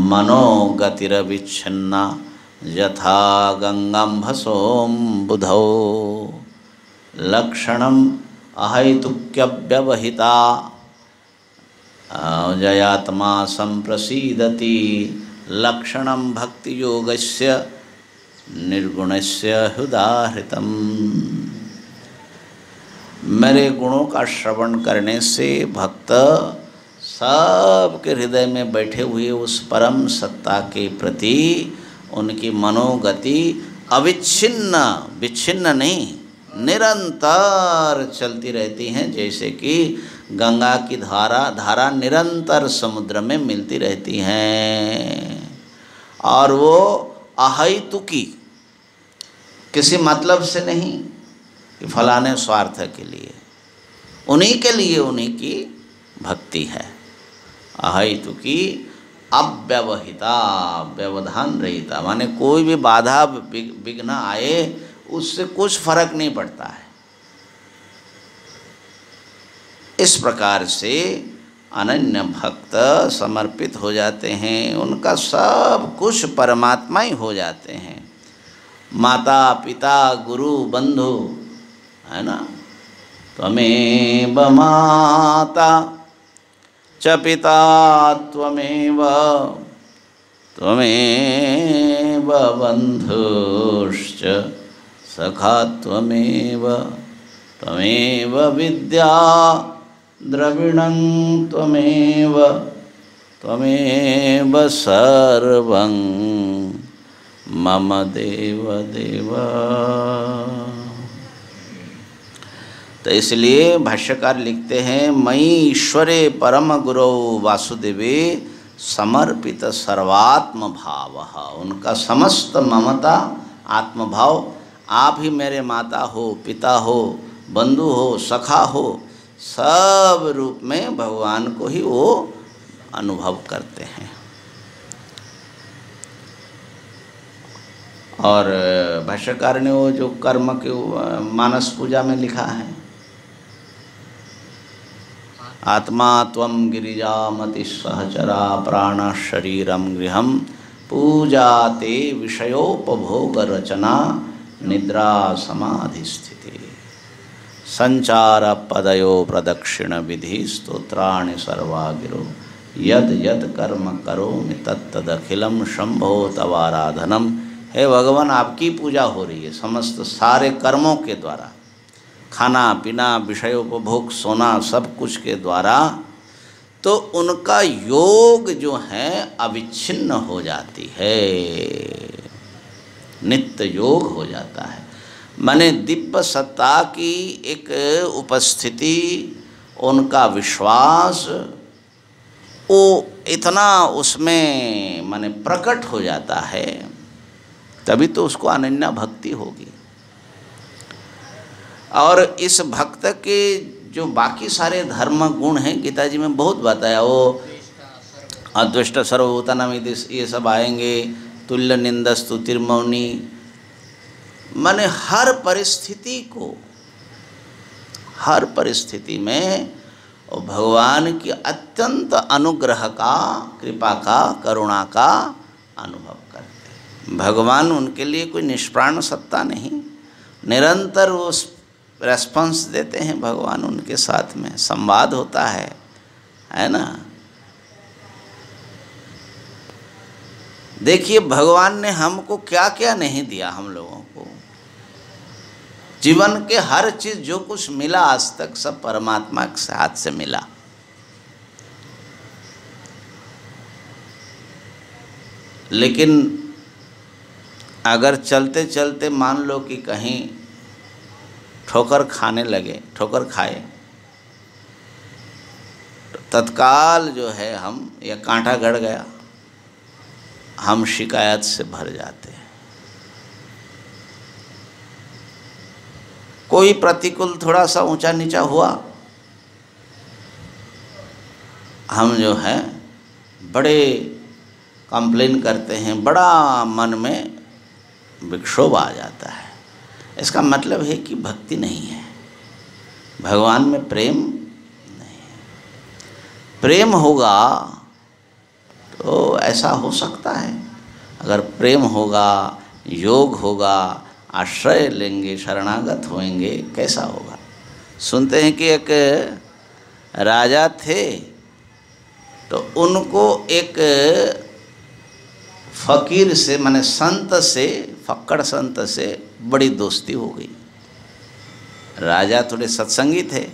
मनोगतिरविच्छिन्ना यथा गंगाम्भसोम बुधौ लक्षणम अहैतुक्यव्यवहिता जयात्मा संप्रसीदति लक्षणम भक्ति योगस्य निर्गुणस्य हृदाहृतम। मेरे गुणों का श्रवण करने से भक्त सबके हृदय में बैठे हुए उस परम सत्ता के प्रति उनकी मनोगति अविच्छिन्न, विच्छिन्न नहीं, निरंतर चलती रहती हैं। जैसे कि गंगा की धारा निरंतर समुद्र में मिलती रहती हैं। और वो अहैतुकी, किसी मतलब से नहीं कि फलाने स्वार्थ के लिए, उन्हीं के लिए उन्हीं की भक्ति है। अहैतुकी अव्यवहिता, व्यवधान रहिता, माने कोई भी बाधा विघ्न आए उससे कुछ फर्क नहीं पड़ता है। इस प्रकार से अनन्य भक्त समर्पित हो जाते हैं, उनका सब कुछ परमात्मा ही हो जाते हैं। माता पिता गुरु बंधु, है ना, त्वमेव माता च पिता त्वमेव त्वमेव बन्धुश्च सखा त्वमेव त्वमेव विद्या द्रविणं त्वमेव त्वमेव सर्वं मम देव देव। तो इसलिए भाष्यकार लिखते हैं मयि ईश्वरे परम गुरौ वासुदेवे समर्पित सर्वात्म भाव। उनका समस्त ममता आत्मभाव, आप ही मेरे माता हो, पिता हो, बंधु हो, सखा हो, सब रूप में भगवान को ही वो अनुभव करते हैं। और भाष्यकार ने वो जो कर्म के मानस पूजा में लिखा है, आत्मा त्वं गिरिजामति सहचरा प्राण शरीरम गृहम पूजा ते विषयोपभोग रचना निद्रा समाधि स्थिति संचार पदयो प्रदक्षिण विधि स्तोत्राणि सर्वा गिरो यद यद कर्म करोमि तत्तदखिलम शंभो तवाराधनम। हे भगवान, आपकी पूजा हो रही है समस्त सारे कर्मों के द्वारा, खाना पीना विषयोपभोग सोना सब कुछ के द्वारा, तो उनका योग जो है अविच्छिन्न हो जाती है, नित्य योग हो जाता है। माने दिव्य सत्ता की एक उपस्थिति, उनका विश्वास वो इतना उसमें माने प्रकट हो जाता है, तभी तो उसको अनन्या भक्ति होगी। और इस भक्त के जो बाकी सारे धर्म गुण हैं गीता जी में बहुत बताया, वो अद्वेष्ट सर्वभूतानां ये सब आएंगे, तुल्य निंदा स्तुतिर्मौनी, माने हर परिस्थिति को, हर परिस्थिति में भगवान की अत्यंत अनुग्रह का, कृपा का, करुणा का अनुभव करते। भगवान उनके लिए कोई निष्प्राण सत्ता नहीं, निरंतर वो रेस्पॉन्स देते हैं। भगवान उनके साथ में संवाद होता है ना। देखिए भगवान ने हमको क्या क्या नहीं दिया, हम लोगों को जीवन के हर चीज जो कुछ मिला आज तक सब परमात्मा के हाथ से मिला। लेकिन अगर चलते चलते मान लो कि कहीं ठोकर खाने लगे, ठोकर खाए, तो तत्काल जो है हम, या कांटा गड़ गया, हम शिकायत से भर जाते हैं। कोई प्रतिकूल थोड़ा सा ऊंचा नीचा हुआ, हम जो है बड़े कंप्लेन करते हैं, बड़ा मन में विक्षोभ आ जाता है। इसका मतलब है कि भक्ति नहीं है, भगवान में प्रेम नहीं है। प्रेम होगा तो ऐसा हो सकता है, अगर प्रेम होगा, योग होगा, आश्रय लेंगे, शरणागत होएंगे, कैसा होगा। सुनते हैं कि एक राजा थे, तो उनको एक फकीर से, माने संत से, फक्कड़ संत से बड़ी दोस्ती हो गई। राजा थोड़े सत्संगी थे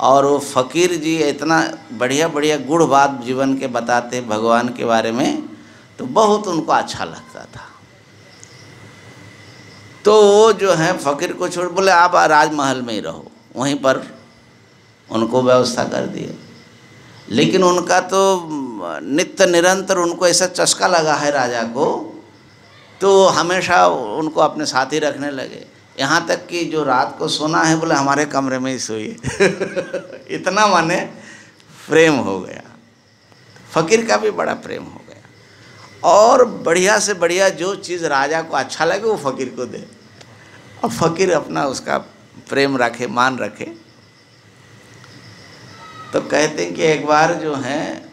और वो फकीर जी इतना बढ़िया बढ़िया गुड़ बात जीवन के बताते भगवान के बारे में, तो बहुत उनको अच्छा लगता था। तो जो है फकीर को छोड़, बोले आप राजमहल में ही रहो, वहीं पर उनको व्यवस्था कर दिए। लेकिन उनका तो नित्य निरंतर उनको ऐसा चस्का लगा है राजा को, तो हमेशा उनको अपने साथ ही रखने लगे। यहाँ तक कि जो रात को सोना है, बोले हमारे कमरे में ही सोइए। इतना माने प्रेम हो गया, फकीर का भी बड़ा प्रेम हो गया। और बढ़िया से बढ़िया जो चीज़ राजा को अच्छा लगे वो फकीर को दे, और फकीर अपना उसका प्रेम रखे, मान रखे। तो कहते हैं कि एक बार जो है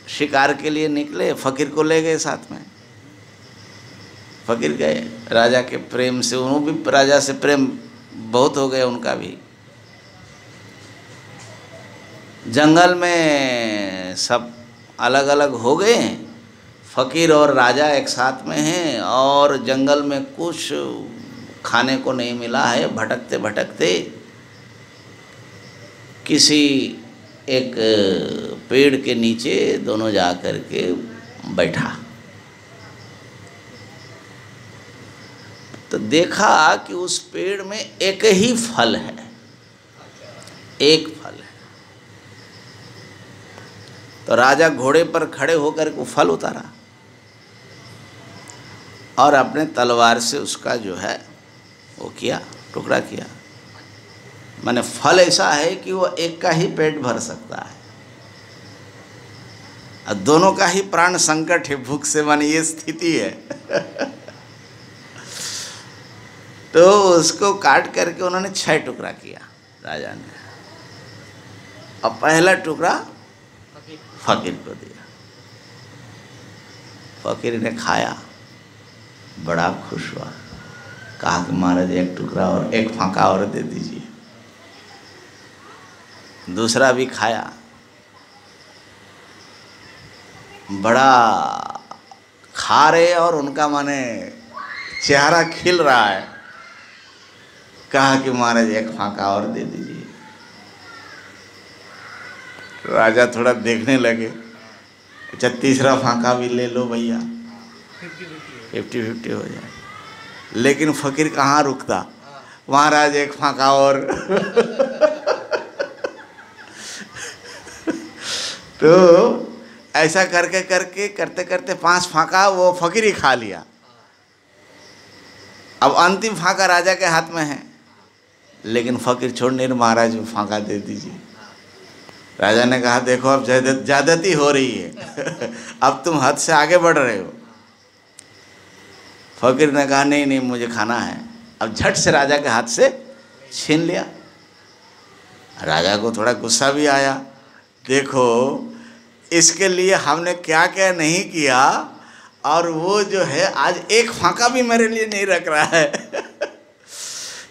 शिकार के लिए निकले, फकीर को ले गए साथ में। फकीर गए, राजा के प्रेम से, उन्होंने भी राजा से प्रेम बहुत हो गया उनका भी। जंगल में सब अलग अलग हो गए हैं, फ़कीर और राजा एक साथ में हैं और जंगल में कुछ खाने को नहीं मिला है। भटकते भटकते किसी एक पेड़ के नीचे दोनों जा कर के बैठा, तो देखा कि उस पेड़ में एक ही फल है, एक फल है। तो राजा घोड़े पर खड़े होकर वो फल उतारा और अपने तलवार से उसका जो है वो किया, टुकड़ा किया। माने फल ऐसा है कि वो एक का ही पेट भर सकता है और दोनों का ही प्राण संकट है भूख से, माने ये स्थिति है। तो उसको काट करके उन्होंने 6 टुकड़ा किया राजा ने, और पहला टुकड़ा फकीर को दिया। फकीर ने खाया, बड़ा खुश हुआ, कहा कि महाराज एक टुकड़ा और एक फांका और दे दीजिए। दूसरा भी खाया, बड़ा खा रहे और उनका माने चेहरा खिल रहा है, कहा कि महाराज एक फांका और दे दीजिए। राजा थोड़ा देखने लगे, अच्छा तीसरा फांका भी ले लो भैया, 50-50 हो जाए। लेकिन फकीर कहाँ रुकता, महाराज एक फांका और। तो ऐसा करके करके करते करते 5 फांका वो फकीर ही खा लिया। अब अंतिम फांका राजा के हाथ में है, लेकिन फकीर छोड़ नहीं, महाराज को फांका दे दीजिए। राजा ने कहा देखो अब ज्यादती हो रही है, अब तुम हद से आगे बढ़ रहे हो। फकीर ने कहा नहीं नहीं मुझे खाना है। अब झट से राजा के हाथ से छीन लिया। राजा को थोड़ा गुस्सा भी आया, देखो इसके लिए हमने क्या क्या नहीं किया, और वो जो है आज एक फांका भी मेरे लिए नहीं रख रहा है।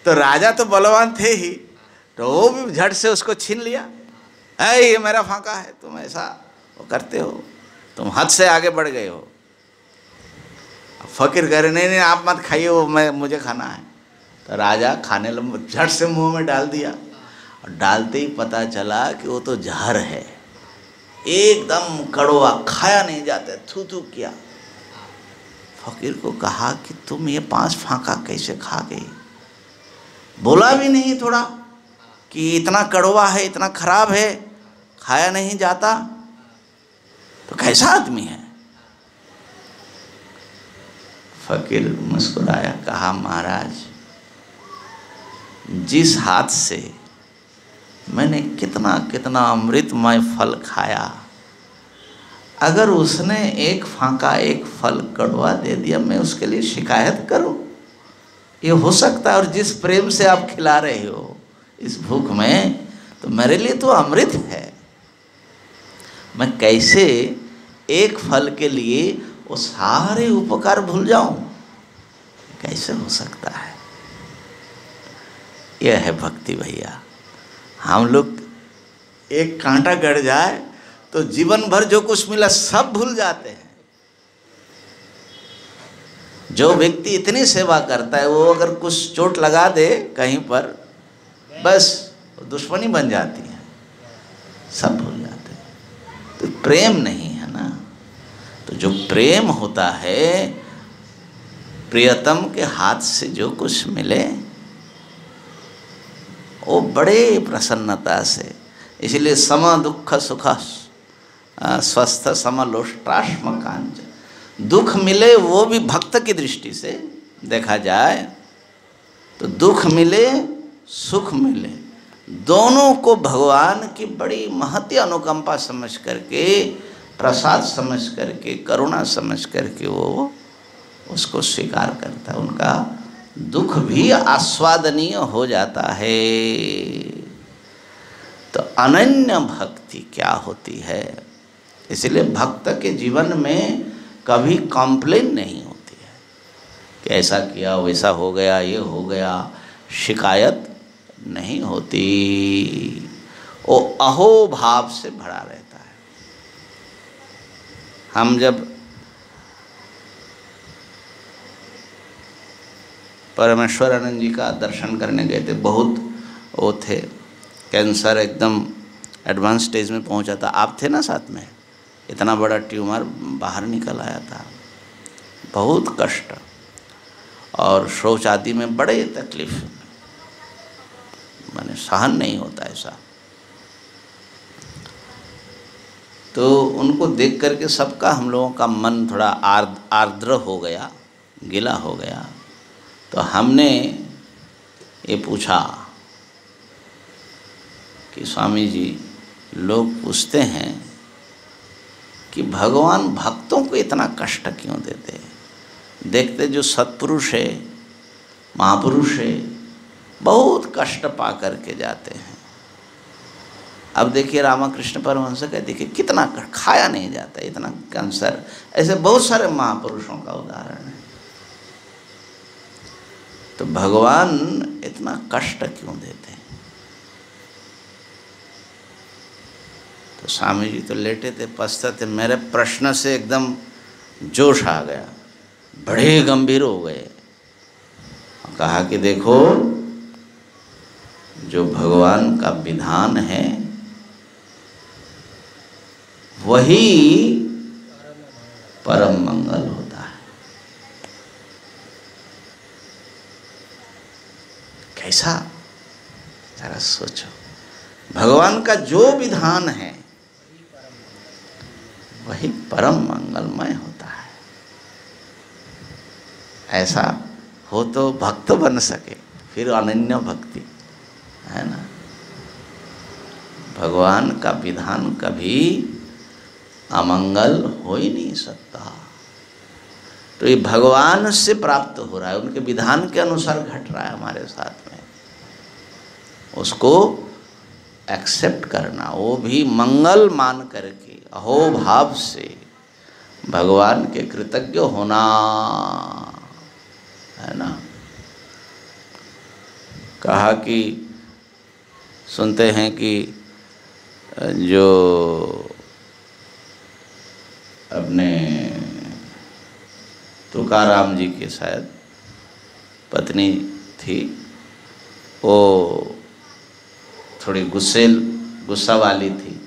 तो राजा तो बलवान थे ही, तो वो भी झट से उसको छीन लिया। ये मेरा फांका है, तुम ऐसा वो करते हो, तुम हद से आगे बढ़ गए हो। फकीर कह रहे नहीं नहीं आप मत खाइए, वो मुझे खाना है। तो राजा खाने लगा, झट से मुंह में डाल दिया, और डालते ही पता चला कि वो तो जहर है, एकदम कड़वा, खाया नहीं जाता, थू थू किया। फकीर को कहा कि तुम ये 5 फांका कैसे खा गई, बोला भी नहीं थोड़ा कि इतना कड़वा है, इतना खराब है, खाया नहीं जाता, तो कैसा आदमी है। फकीर मुस्कुराया, कहा महाराज जिस हाथ से मैंने कितना कितना अमृतमय फल खाया, अगर उसने एक फांका एक फल कड़वा दे दिया, मैं उसके लिए शिकायत करूं? ये हो सकता है? और जिस प्रेम से आप खिला रहे हो इस भूख में, तो मेरे लिए तो अमृत है, मैं कैसे एक फल के लिए वो सारे उपकार भूल जाऊं? कैसे हो सकता है? यह है भक्ति भैया। हम लोग एक कांटा गड़ जाए तो जीवन भर जो कुछ मिला सब भूल जाते हैं। जो व्यक्ति इतनी सेवा करता है, वो अगर कुछ चोट लगा दे कहीं पर, बस दुश्मनी बन जाती है, सब भूल जाते हैं। तो प्रेम नहीं है ना। तो जो प्रेम होता है, प्रियतम के हाथ से जो कुछ मिले वो बड़े प्रसन्नता से, इसलिए सम दुख सुख स्वस्थ समलोष्टाश्म कांच, दुख मिले वो भी भक्त की दृष्टि से देखा जाए तो दुख मिले सुख मिले, दोनों को भगवान की बड़ी महती अनुकंपा समझ करके, प्रसाद समझ करके, करुणा समझ करके वो उसको स्वीकार करता है। उनका दुख भी आस्वादनीय हो जाता है। तो अनन्य भक्ति क्या होती है? इसलिए भक्त के जीवन में कभी कंप्लेन नहीं होती है कि ऐसा किया वैसा हो गया, ये हो गया, शिकायत नहीं होती। वो अहो भाव से भरा रहता है। हम जब परमेश्वरानंद जी का दर्शन करने गए थे, बहुत वो थे, कैंसर एकदम एडवांस स्टेज में पहुंचा था। आप थे ना साथ में? इतना बड़ा ट्यूमर बाहर निकल आया था, बहुत कष्ट, और शौच आदि में बड़े तकलीफ, माने सहन नहीं होता ऐसा। तो उनको देख करके सबका, हम लोगों का मन थोड़ा आर्द्र हो गया, गिला हो गया। तो हमने ये पूछा कि स्वामी जी, लोग पूछते हैं कि भगवान भक्तों को इतना कष्ट क्यों देते हैं? देखते जो सत्पुरुष है, महापुरुष है, बहुत कष्ट पा करके जाते हैं। अब देखिए रामकृष्ण परमहंस का देखिए कितना खाया नहीं जाता, इतना कैंसर, ऐसे बहुत सारे महापुरुषों का उदाहरण है। तो भगवान इतना कष्ट क्यों देते हैं? तो स्वामी जी तो लेटे थे, पछताते, मेरे प्रश्न से एकदम जोश आ गया, बड़े गंभीर हो गए। कहा कि देखो, जो भगवान का विधान है वही परम मंगल होता है। कैसा, जरा सोचो, भगवान का जो विधान है वही परम मंगलमय होता है। ऐसा हो तो भक्त बन सके, फिर अनन्य भक्ति है ना। भगवान का विधान कभी अमंगल हो ही नहीं सकता। तो ये भगवान से प्राप्त हो रहा है, उनके विधान के अनुसार घट रहा है हमारे साथ में, उसको एक्सेप्ट करना, वो भी मंगल मान करके अहोभाव से भगवान के कृतज्ञ होना, है ना। कहा कि सुनते हैं कि जो अपने तुकाराम जी के शायद पत्नी थी, वो थोड़ी गुस्सा वाली थी,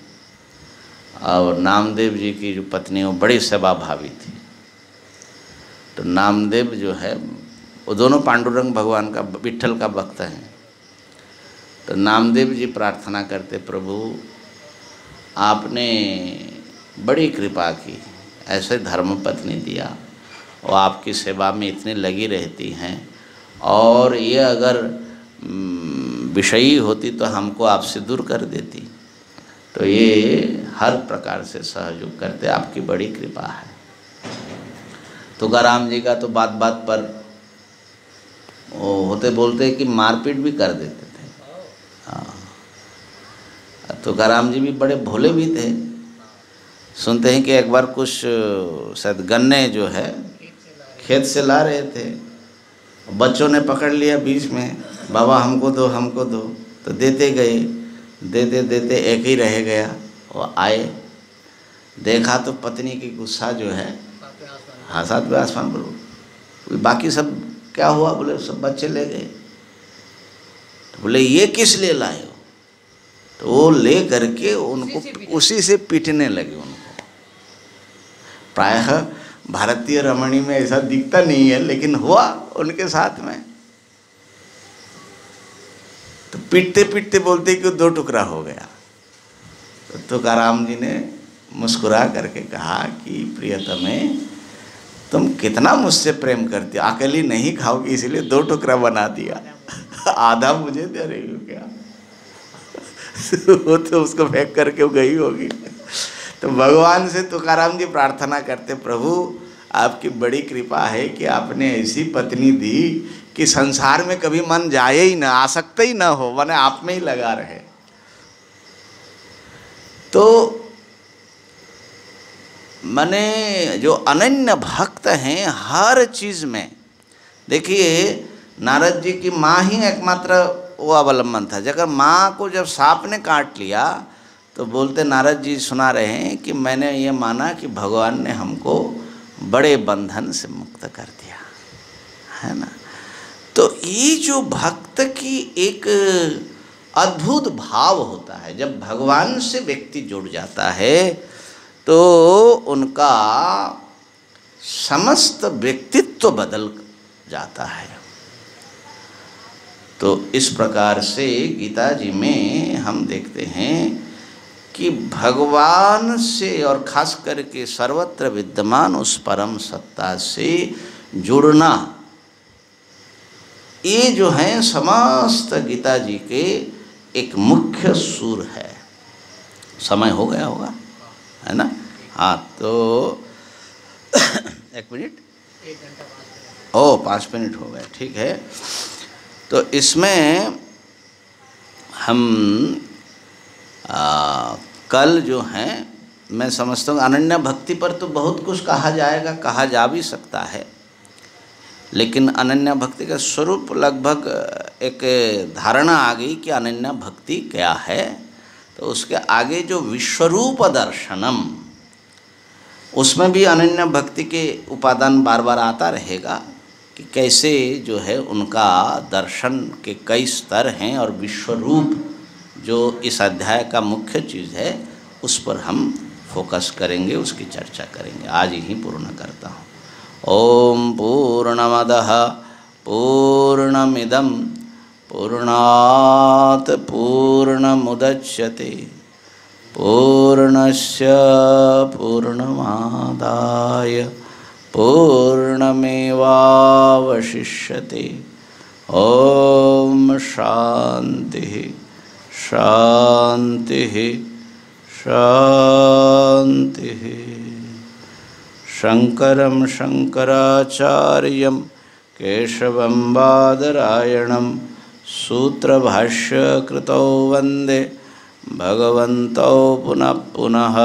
और नामदेव जी की जो पत्नी वो बड़ी सेवा भावी थी। तो नामदेव जो है वो दोनों पांडुरंग भगवान का, विट्ठल का भक्त हैं। तो नामदेव जी प्रार्थना करते, प्रभु आपने बड़ी कृपा की, ऐसे धर्म पत्नी दिया, वो आपकी सेवा में इतनी लगी रहती हैं, और ये अगर विषयी होती तो हमको आपसे दूर कर देती। तो ये हर प्रकार से सहयोग करते, आपकी बड़ी कृपा है। तुकाराम जी का तो बात बात पर वो होते बोलते कि मारपीट भी कर देते थे। हाँ, तुकाराम जी भी बड़े भोले भी थे। सुनते हैं कि एक बार कुछ शायद गन्ने जो है खेत से ला रहे थे, बच्चों ने पकड़ लिया बीच में, बाबा हमको दो हमको दो, तो देते गए, देते देते एक ही रह गया। वो आए, देखा तो पत्नी की गुस्सा जो है, हाँ सातवें आसमान पर, बाकी सब क्या हुआ? बोले सब बच्चे ले गए। तो बोले ये किस लिए लाए हो? तो वो ले करके उनको उसी से पीटने लगे उनको। प्रायः भारतीय रमणी में ऐसा दिखता नहीं है, लेकिन हुआ उनके साथ में। तो पीटते पीटते बोलते कि दो टुकड़ा हो गया। तो तुकाराम जी ने मुस्कुरा करके कहा कि प्रियतमे, तुम कितना मुझसे प्रेम करती हो, अकेली नहीं खाओगी इसलिए दो टुकड़ा बना दिया, आधा मुझे दे रही हो क्या? वो तो उसको फेंक करके वो गई होगी। तो भगवान से तुकाराम जी प्रार्थना करते, प्रभु आपकी बड़ी कृपा है कि आपने ऐसी पत्नी दी कि संसार में कभी मन जाए ही ना, आसक्त ही ना हो, माने आप में ही लगा रहे। तो माने जो अनन्य भक्त हैं हर चीज़ में, देखिए नारद जी की माँ ही एकमात्र वो अवलंबन था। जब माँ को जब सांप ने काट लिया तो बोलते नारद जी सुना रहे हैं कि मैंने ये माना कि भगवान ने हमको बड़े बंधन से मुक्त कर दिया, है ना। तो ये जो भक्त की एक अद्भुत भाव होता है, जब भगवान से व्यक्ति जुड़ जाता है तो उनका समस्त व्यक्तित्व बदल जाता है। तो इस प्रकार से गीता जी में हम देखते हैं कि भगवान से और खास करके सर्वत्र विद्यमान उस परम सत्ता से जुड़ना, ये जो है समस्त गीता जी के एक मुख्य सूर है। समय हो गया होगा, है ना। हाँ, तो 1 मिनट, 5 मिनट हो गए, ठीक है। तो इसमें हम कल जो हैं, मैं समझता हूँ अनन्या भक्ति पर तो बहुत कुछ कहा जाएगा, कहा जा भी सकता है, लेकिन अनन्या भक्ति का स्वरूप लगभग एक धारणा आ गई कि अनन्या भक्ति क्या है। तो उसके आगे जो विश्वरूप दर्शनम, उसमें भी अनन्या भक्ति के उपादान बार बार आता रहेगा कि कैसे जो है उनका दर्शन के कई स्तर हैं, और विश्वरूप जो इस अध्याय का मुख्य चीज़ है उस पर हम फोकस करेंगे, उसकी चर्चा करेंगे। आज ही पूर्ण करता हूँ। ओम पूर्णमदः पूर्णमिदं पूर्णात् पूर्णमुदच्यते पूर्णस्य पूर्णमादाय पूर्णमेवावशिष्यते। ओम शांति शांति शांति। शंकरं शंकराचार्यं केशवं बादरायणं सूत्रभाष्यकृतौ वन्दे भगवन्तौ पुनः पुनः।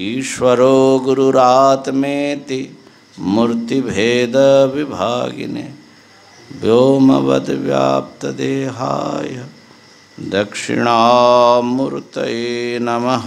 ईश्वरो गुरुरात्मेति मूर्तिभेदविभागिने व्योमवद्व्याप्तदेहाय दक्षिणामूर्तये नमः।